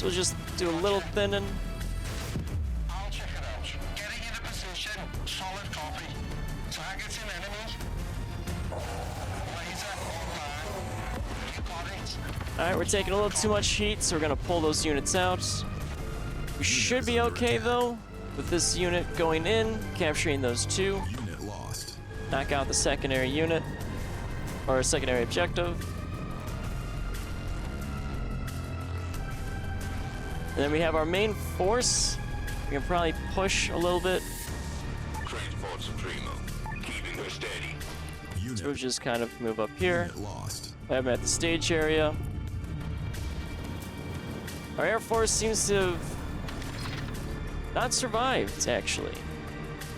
So we'll just do a little thinning. Alright, we're taking a little too much heat, so we're gonna pull those units out. We should be okay though, with this unit going in, capturing those two. Unit lost. Knock out the secondary unit, or secondary objective. And then we have our main force. We can probably push a little bit. Transport Supremo. Keeping her steady. So we'll just kind of move up here. Unit lost. I have them at the stage area. Our Air Force seems to have not survived, actually.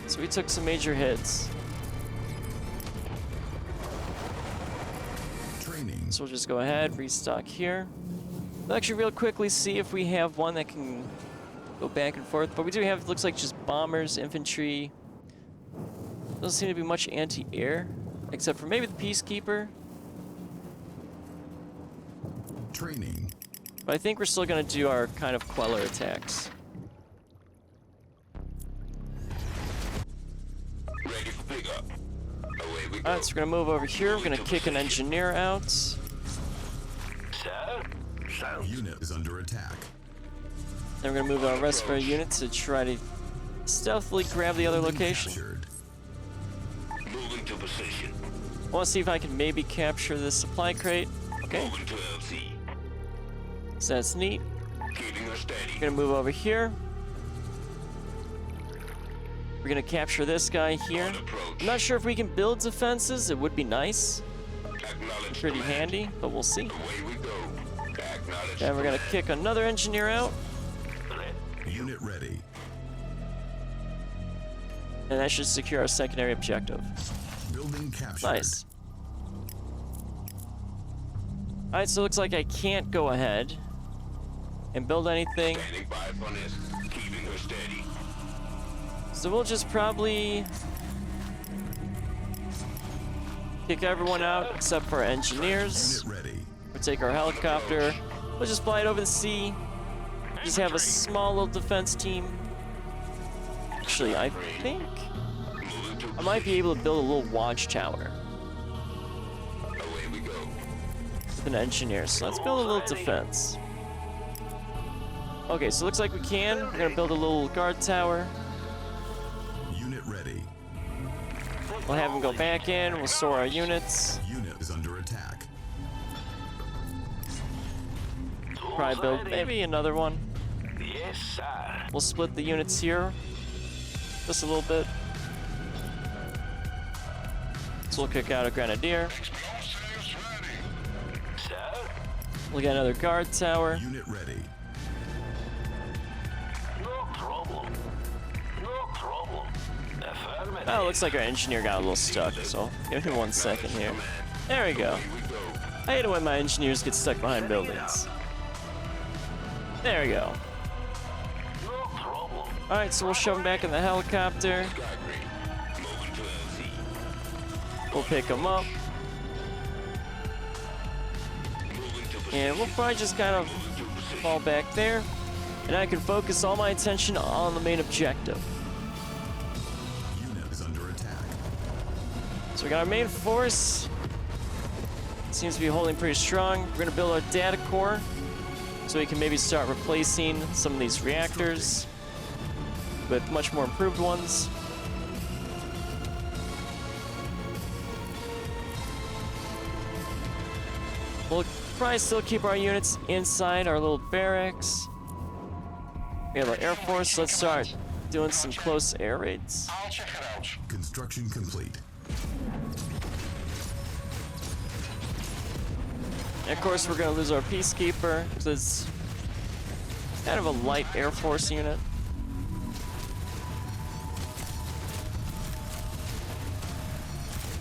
So we took some major hits. Training. So we'll just go ahead, restock here. We'll actually real quickly see if we have one that can go back and forth. But we do have, looks like just bombers, infantry. Doesn't seem to be much anti-air, except for maybe the Peacekeeper. Training. But I think we're still going to do our kind of Queller attacks. Ready for pickup. Away we go. Alright, so we're going to move over here. We're going to kick an engineer out. Sir? Sounds. Unit is under attack. Then we're going to move our rest of our units to try to stealthily grab the other location. Captured. Moving to position. I want to see if I can maybe capture this supply crate. Okay, Moving to LC. so that's neat. Keeping her steady. We're gonna move over here. We're gonna capture this guy here. I'm not sure if we can build defenses. It would be nice. Acknowledge Pretty command. handy, but we'll see. Away we go. Acknowledge Then we're gonna command. kick another engineer out. Unit ready. And that should secure our secondary objective. Building captured. Nice. Alright, so it looks like I can't go ahead and build anything. Standing by upon this. Keeping her steady. So we'll just probably kick everyone out except for our engineers. Unit ready. We'll take our helicopter. We'll just fly it over the sea. Just have a small little defense team. Actually, I think I might be able to build a little watchtower Away we go. with an engineer. So let's build a little defense. Okay, so it looks like we can. We're gonna build a little guard tower. Unit ready. We'll have them go back in. We'll store our units. Unit is under attack. Probably build maybe another one. Yes, sir. We'll split the units here just a little bit. So we'll kick out a grenadier. Sir? We'll get another guard tower. Unit ready. No problem. No problem. Affirmative. Oh, it looks like our engineer got a little stuck, so give me 1 second here. There we go. I hate it when my engineers get stuck behind buildings. There we go. No problem. Alright, so we'll shove him back in the helicopter. Moving to LZ. We'll pick him up. Moving to And we'll probably just kind of fall back there. And I can focus all my attention on the main objective. Unit is under attack. So we got our main force. Seems to be holding pretty strong. We're going to build our data core so we can maybe start replacing some of these reactors with much more improved ones. We'll probably still keep our units inside our little barracks. We have our Air Force. Let's start doing some close air raids. I'll check it out. Construction complete. And of course, we're going to lose our Peacekeeper, because it's kind of a light Air Force unit.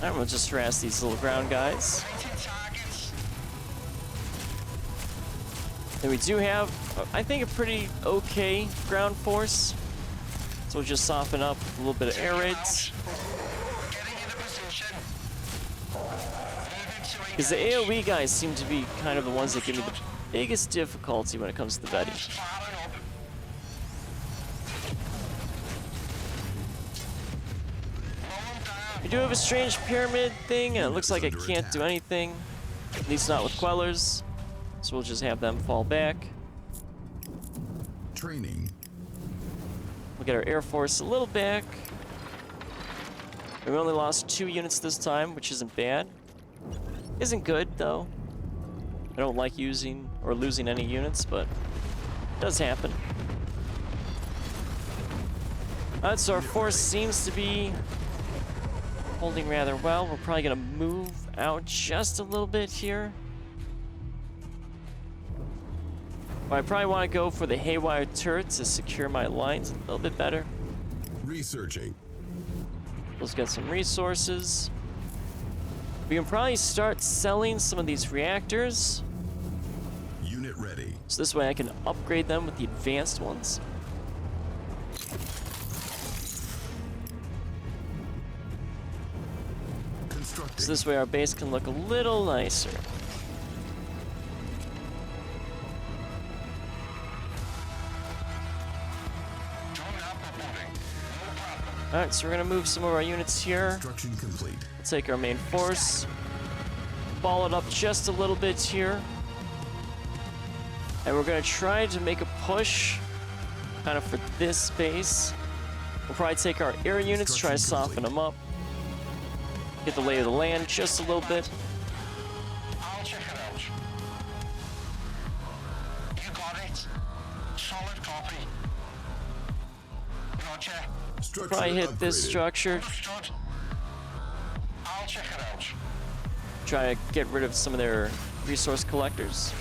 Alright, we'll just harass these little ground guys. And we do have, I think, a pretty okay ground force. So we'll just soften up a little bit of air raids. Getting into position. Because the AoE guys seem to be kind of the ones that give me the biggest difficulty when it comes to the vetting. We do have a strange pyramid thing, and it looks like I can't do anything. At least not with Quellers. So we'll just have them fall back. Training. We'll get our Air Force a little back. We only lost 2 units this time, which isn't bad. Isn't good, though. I don't like using or losing any units, but it does happen. Alright, so our force seems to be holding rather well. We're probably going to move out just a little bit here. But I probably want to go for the haywire turrets to secure my lines a little bit better. Researching. Let's get some resources. We can probably start selling some of these reactors. Unit ready. So this way I can upgrade them with the advanced ones. Constructing. So this way our base can look a little nicer. Alright, so we're gonna move some of our units here. Construction complete. We'll take our main force, ball it up just a little bit here. And we're gonna try to make a push kind of for this base. We'll probably take our air units, try to soften them up. Get the lay of the land just a little bit. I'll check it out. You got it. Roger. Structure Probably hit this upgraded. structure. Understood. I'll check it out. Try to get rid of some of their resource collectors.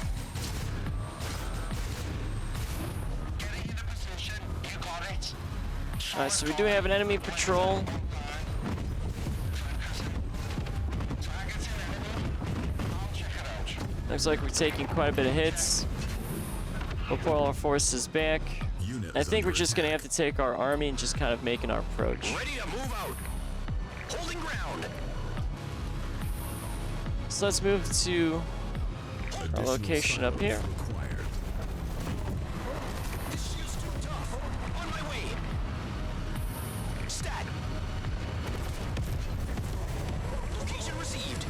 Getting into position. You got it. Alright, so we do have an enemy patrol. Target's an enemy. I'll check it out. Looks like we're taking quite a bit of hits. We'll pull our forces back. Units I think we're under just gonna attack. have to take our army and just kind of making our approach. Ready to move out. Holding ground. So let's move to our Additional location up silos here. required. This shield's too tough. On my way. Stat. Location received.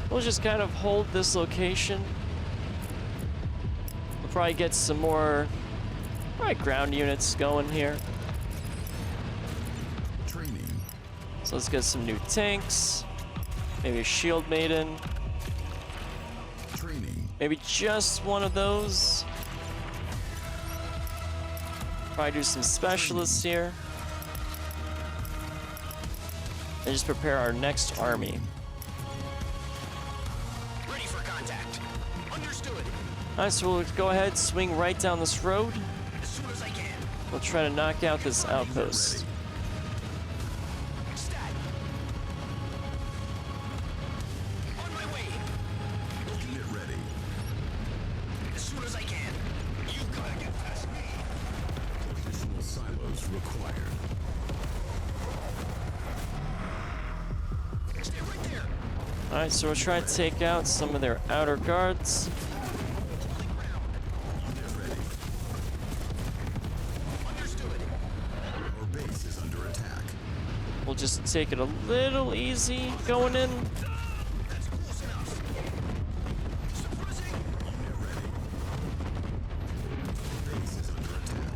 We'll just kind of hold this location. We'll probably get some more ground units going here. Training. So let's get some new tanks. Maybe a shield maiden. Training. Maybe just one of those. Probably do some specialists here. And just prepare our next army. Ready for contact. Understood. Alright, so we'll go ahead, swing right down this road. As soon as I can. We'll try to knock out this outpost. Stat. On my way. Unit ready. As soon as I can. You gotta get past me. Additional silos required. Stay right there. Alright, so we'll try to take out some of their outer guards. Holding ground. Unit ready. Understood. Our base is under attack. We'll just take it a little easy going in. That's close enough. Suppressing. Unit ready. Base is under attack.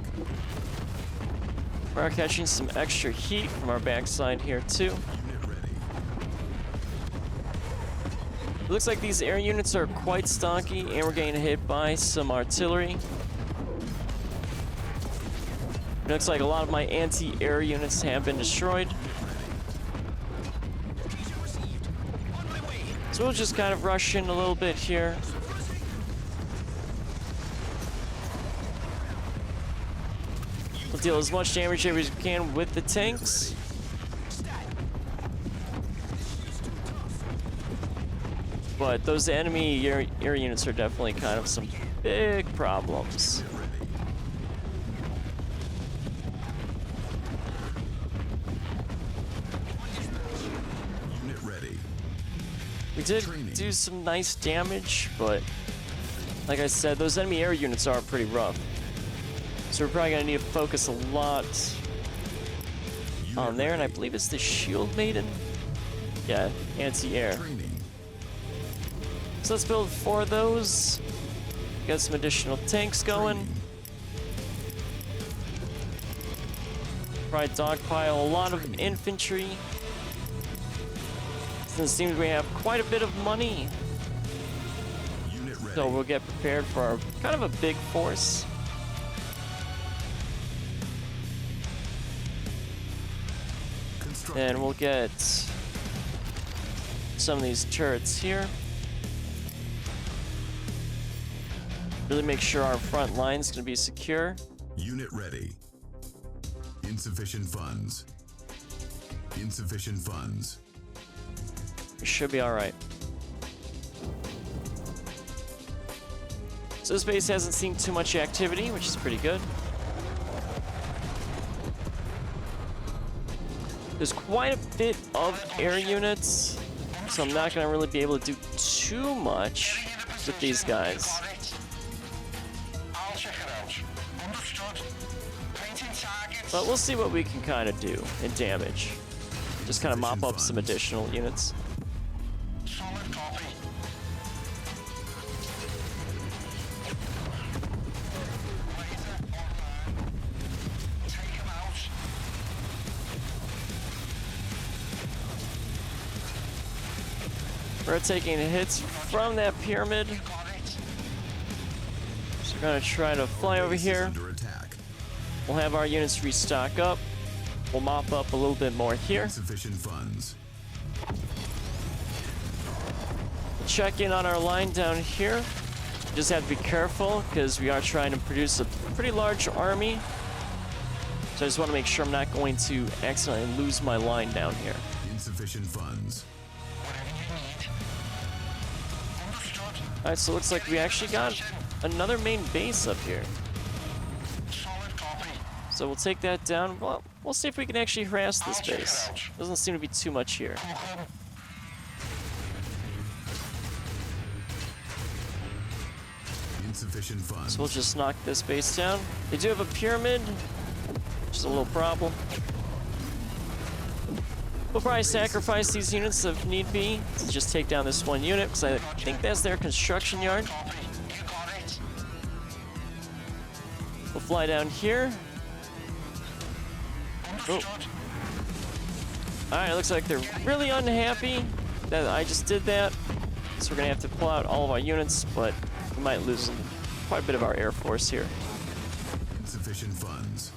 We are catching some extra heat from our backside here too. Unit ready. It looks like these air units are quite stocky and we're getting hit by some artillery. It looks like a lot of my anti-air units have been destroyed. Location received. On my way. So we'll just kind of rush in a little bit here. Suppressing. We'll deal as much damage as we can with the tanks. Stat. This shield's too tough. But those enemy air units are definitely kind of some big problems. Unit ready. Unit ready. We did Training. do some nice damage, but like I said, those enemy air units are pretty rough. So we're probably gonna need to focus a lot on there, and I believe it's the shield maiden. Yeah, anti-air. Training. So let's build 4 of those. Get some additional tanks going. Training. Probably dogpile a lot of infantry. Since it seems we have quite a bit of money. Unit ready. So we'll get prepared for our kind of a big force. Constructing. And we'll get some of these turrets here. Really make sure our front line's gonna be secure. Unit ready. Insufficient funds. Insufficient funds. We should be alright. So this base hasn't seen too much activity, which is pretty good. There's quite a bit of air units, so I'm not gonna really be able to do too much with these guys. Got it. I'll check it out. Understood. Painting targets. But we'll see what we can kind of do in damage. Just kind of mop up some additional units. Solid copy. Laser online. Take him out. We're taking hits from that pyramid. Got it. So we're gonna try to fly over Base is here. under attack. We'll have our units restock up. We'll mop up a little bit more here. Insufficient funds. Check in on our line down here. Just have to be careful because we are trying to produce a pretty large army. So I just want to make sure I'm not going to accidentally lose my line down here. Insufficient funds. Alright, so it looks like we actually got another main base up here. So we'll take that down. Well, we'll see if we can actually harass this base. Doesn't seem to be too much here. Insufficient funds. So we'll just knock this base down. They do have a pyramid, which is a little problem. We'll probably sacrifice these units if need be to just take down this one unit, because I think that's their construction yard. We'll fly down here. Oh. Alright, it looks like they're really unhappy that I just did that. So we're going to have to pull out all of our units, but we might lose quite a bit of our air force here. Insufficient funds.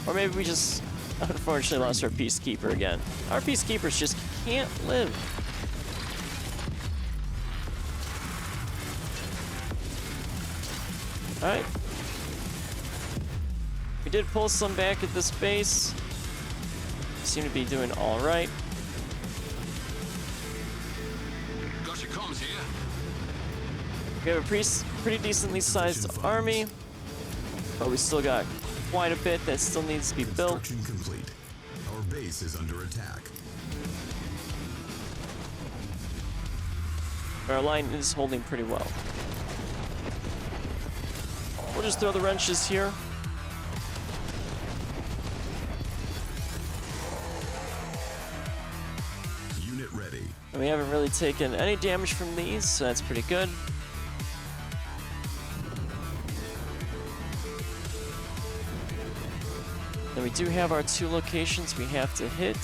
Or maybe we just unfortunately lost our Peacekeeper again. Our Peacekeepers just can't live. Alright. We did pull some back at this base. Seem to be doing alright. Got your comms here. We have a pretty decently sized army, but we still got quite a bit that still needs to be built. Construction complete. Our base is under attack. Our line is holding pretty well. We'll just throw the wrenches here. Unit ready. And we haven't really taken any damage from these, so that's pretty good. Then we do have our 2 locations we have to hit.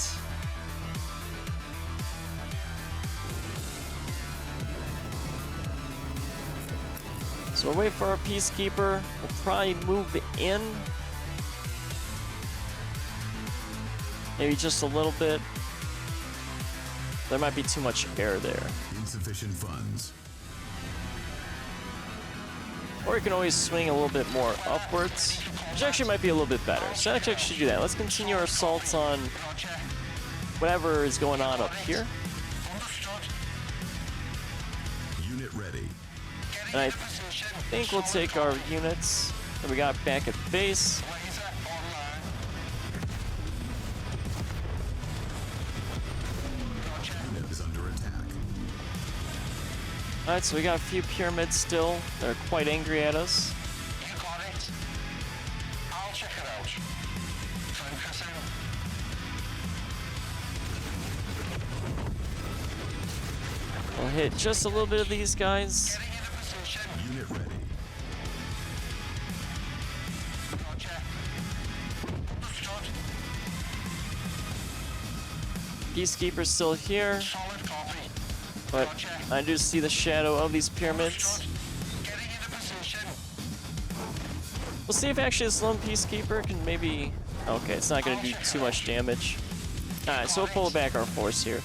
So we'll wait for our Peacekeeper. We'll probably move in. Maybe just a little bit. There might be too much air there. Insufficient funds. Or you can always swing a little bit more upwards, which actually might be a little bit better. So let's actually do that. Let's continue our assaults on whatever is going on up here. Unit ready. And I think we'll take our units that we got back at base. Unit is under attack. Alright, so we got a few pyramids still. They're quite angry at us. You got it. I'll check it out. Focus in. We'll hit just a little bit of these guys. Getting into position. Unit ready. Roger. Understood. Peacekeeper's still here, Solid copy. but I do see the shadow of these pyramids. Getting into position. We'll see if actually this lone Peacekeeper can maybe... Okay, it's not going to do too much damage. Alright, so we'll pull back our force here.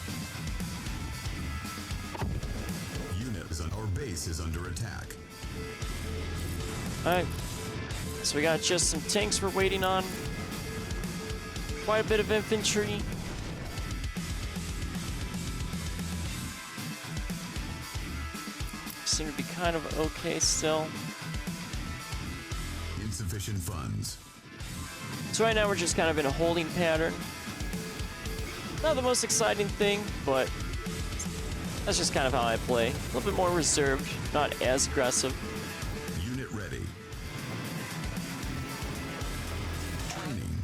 Unit is our base is under attack. Alright, so we got just some tanks we're waiting on. Quite a bit of infantry. Seem to be kind of okay still. Insufficient funds. So right now we're just kind of in a holding pattern. Not the most exciting thing, but that's just kind of how I play. A little bit more reserved, not as aggressive. Unit ready. Training.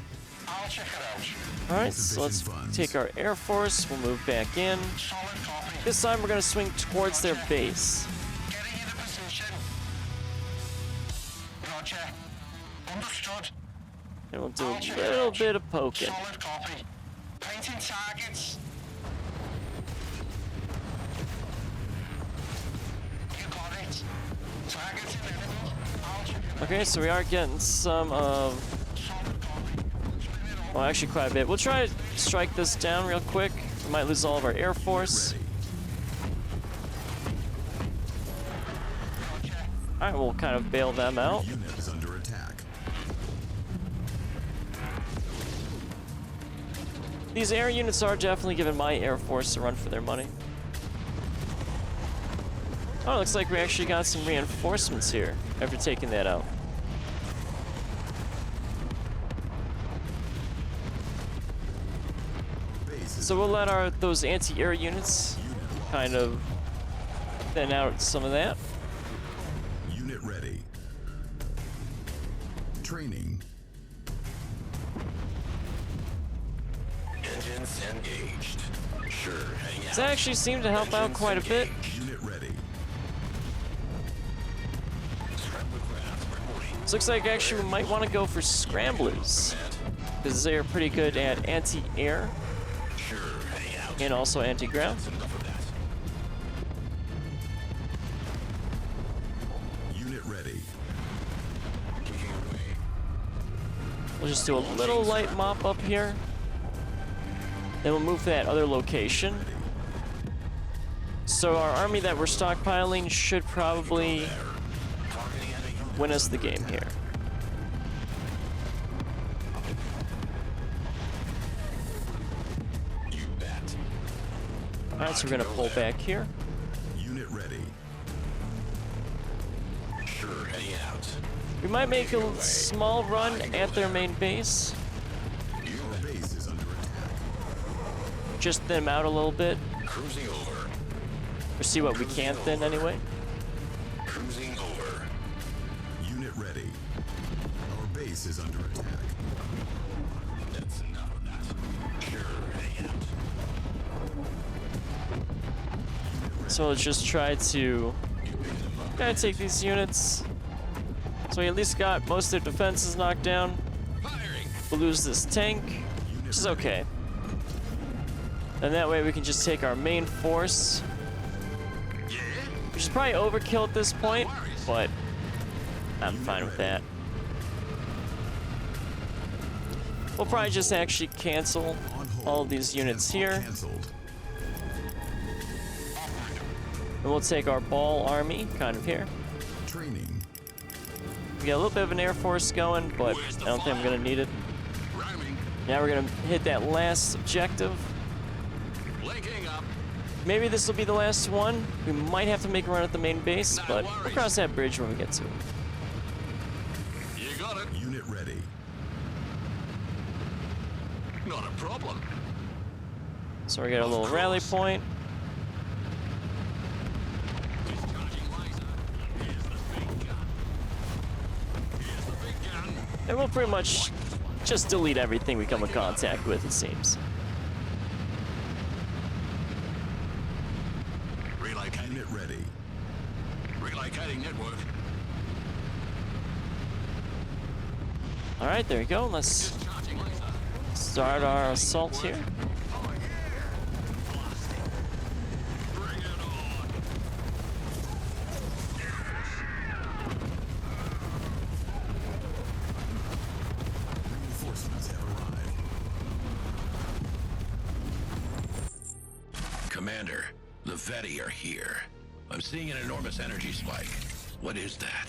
I'll check it out. Alright, so let's take our Air Force, we'll move back in. Solid copy. This time we're going to swing towards their base. Getting into position. Roger. Understood. And we'll do a little bit of poking. Solid copy. Painting targets. You got it. Targeting enemy. I'll check it Okay, so we are getting some of... well, actually quite a bit. We'll try to strike this down real quick. We might lose all of our Air Force. Alright, we'll kind of bail them out. Unit is under attack. These air units are definitely giving my Air Force a run for their money. Oh, looks like we actually got some reinforcements here after taking that out. So we'll let those anti-air units kind of thin out some of that. Unit ready. Training. Engines engaged. Sure, hang out. This actually seemed to help out quite a bit. Unit ready. This looks like actually we might want to go for scramblers, because they are pretty good at anti-air Sure, hang out. and also anti-ground. Enough of that. Unit ready. We'll just do a little light mop up here. Then we'll move to that other location. So our army that we're stockpiling should probably win us the game here. You bet. Alright, so we're gonna pull back here. Unit ready. Sure, hang out. We might make a small run at their main base. Our base is under attack. Just thin them out a little bit. Cruising over. Or see what we can thin anyway. Cruising over. Unit ready. Our base is under attack. That's enough of that. Sure, hang out. So let's just try to take these units. So we at least got most of their defenses knocked down. Firing. We'll lose this tank, which is okay. And that way we can just take our main force. Yeah? Which is probably overkill at this point, but I'm fine with that. We'll probably just actually cancel On hold. all of these units here. Cancelled. And we'll take our ball army kind of here. Training. We got a little bit of an air force going, but I don't think I'm gonna need it. Rhyming. Now we're gonna hit that last objective. Linking up. Maybe this will be the last one. We might have to make a run at the main base, but we'll cross that bridge when we get to it. You got it. Unit ready. Not a problem. So we got a little rally point. Discharging laser. Here's the big gun. Here's the big gun. And we'll pretty much just delete everything we come in contact with, it seems. Relocating. Unit ready. Relocating network. Alright, there you go. Let's Discharging laser. start our assault here. Bring it on. Reinforcements have arrived. Commander, the Veti are here. I'm seeing an enormous energy spike. What is that?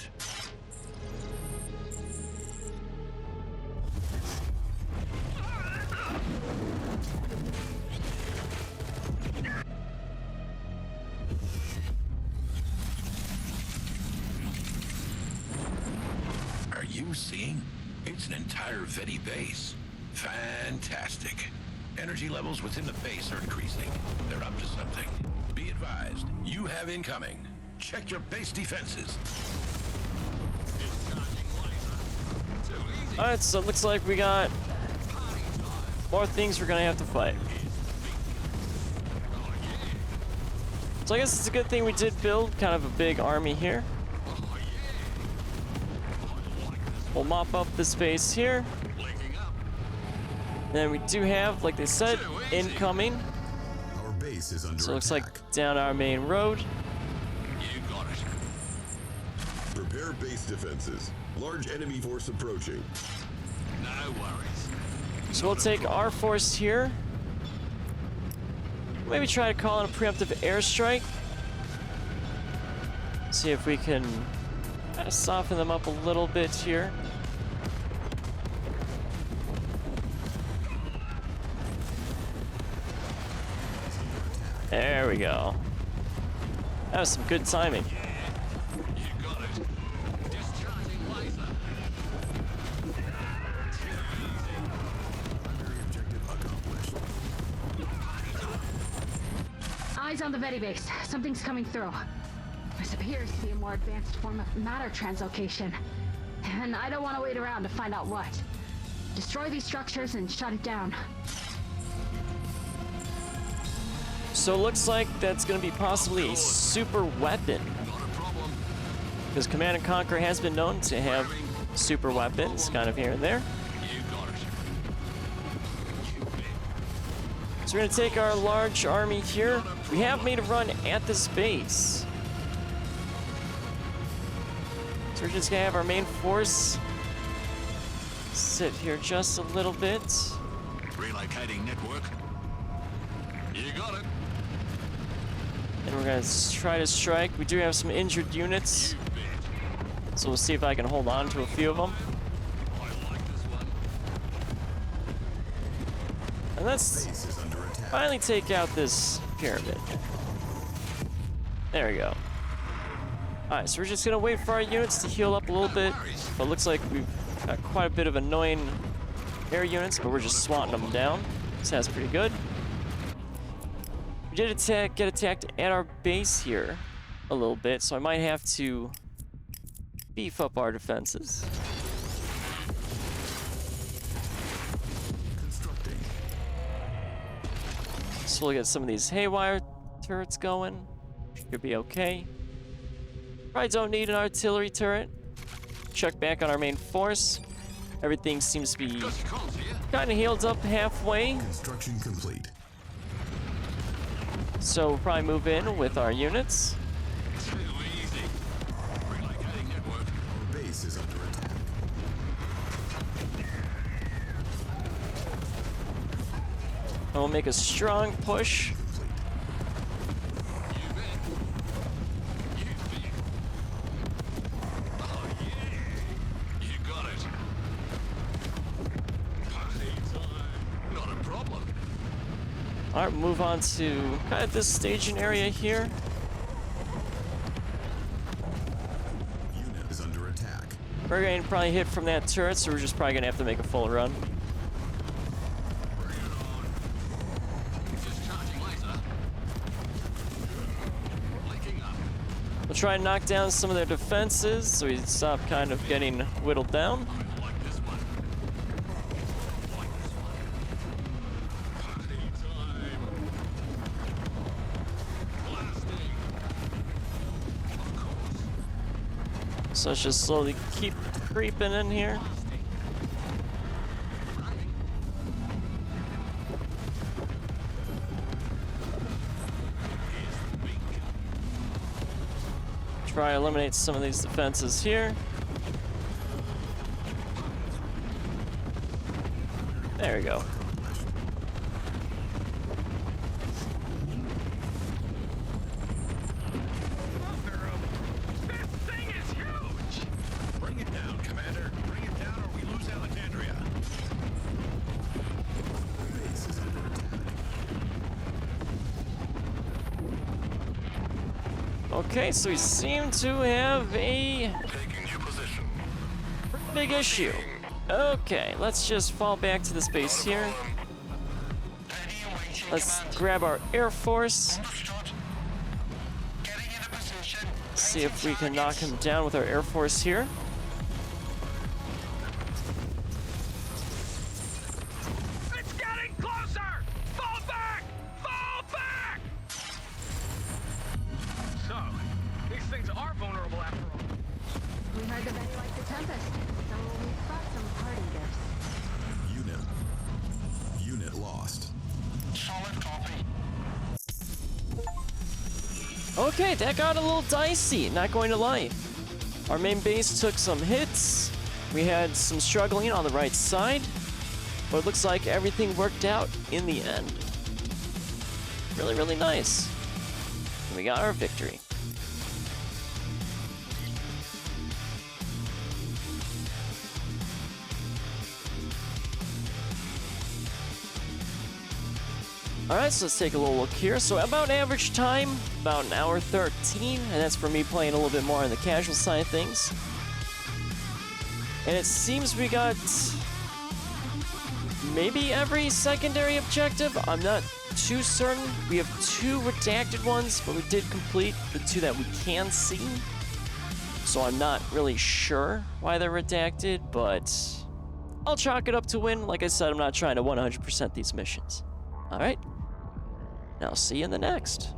Are you seeing? It's an entire Veti base. Fantastic. Energy levels within the base are increasing. They're up to something. Be advised, you have incoming. Check your base defenses. Alright, so it looks like we got more things we're gonna have to fight. So I guess it's a good thing we did build kind of a big army here. We'll mop up this base here. And then we do have, like they said, incoming. Our base is under So it looks attack. like down our main road. You got it. Prepare base defenses. Large enemy force approaching. No worries. So we'll take our force here. Maybe try to call in a preemptive airstrike. See if we can kind of soften them up a little bit here. There we go. That was some good timing. You got it. Discharging laser. Objective accomplished. Eyes on the Vedi base. Something's coming through. This appears to be a more advanced form of matter translocation. And I don't want to wait around to find out what. Destroy these structures and shut it down. So it looks like that's going to be possibly a super weapon. Not a problem. Because Command & Conquer has been known to have super weapons, kind of here and there. You got it. You bet. So we're going to take our large army here. We have made a run at this base. So we're just going to have our main force sit here just a little bit. Relocating network. You got it. And we're going to try to strike. We do have some injured units. You bet. So we'll see if I can hold on to a few of them. I like this one. And let's Base is under attack. finally take out this pyramid. There we go. Alright, so we're just going to wait for our units to heal up a little bit. But it looks like we've got quite a bit of annoying air units, but we're just swatting them down. So that's pretty good. We did get attacked at our base here a little bit, so I might have to beef up our defenses. Constructing. So we'll get some of these haywire turrets going. Should be okay. Probably don't need an artillery turret. Check back on our main force. Everything seems to be Got your comms here. kind of healed up halfway. Construction complete. So we'll probably move in with our units. Too easy. Relocating network. Our base is under attack. And we'll make a strong push. Complete. You bet. You bet. Oh yeah. You got it. Party time. Not a problem. All right, move on to kind of this staging area here. Unit is under attack. We're going to probably hit from that turret, so we're just probably going to have to make a full run. Bring it on. Discharging laser. Linking up. We'll try and knock down some of their defenses so we stop kind of getting whittled down. I like this one. Like this one. Party time. Blasting. Of course. So let's just slowly keep creeping in here. Try to eliminate some of these defenses here. There we go. This thing is huge! Bring it down, Commander. Bring it down or we lose Alexandria. Base is under attack. Okay, so we seem to have a Taking your position. big issue. Okay, let's just fall back to this base here. Let's grab our Air Force. See if we can knock him down with our Air Force here. It's getting closer! Fall back! Fall back! So, these things are vulnerable after all. We heard the Vedi like the Tempest, so we've got some party gifts. Unit lost. Solid copy. Okay, that got a little dicey, not going to lie. Our main base took some hits. We had some struggling on the right side, but it looks like everything worked out in the end. Really, really nice. And we got our victory. Alright, so let's take a little look here. So about average time, about an hour 13, and that's for me playing a little bit more on the casual side of things. And it seems we got maybe every secondary objective. I'm not too certain. We have 2 redacted ones, but we did complete the 2 that we can see. So I'm not really sure why they're redacted, but I'll chalk it up to win. Like I said, I'm not trying to 100% these missions. Alright. Now, see you in the next.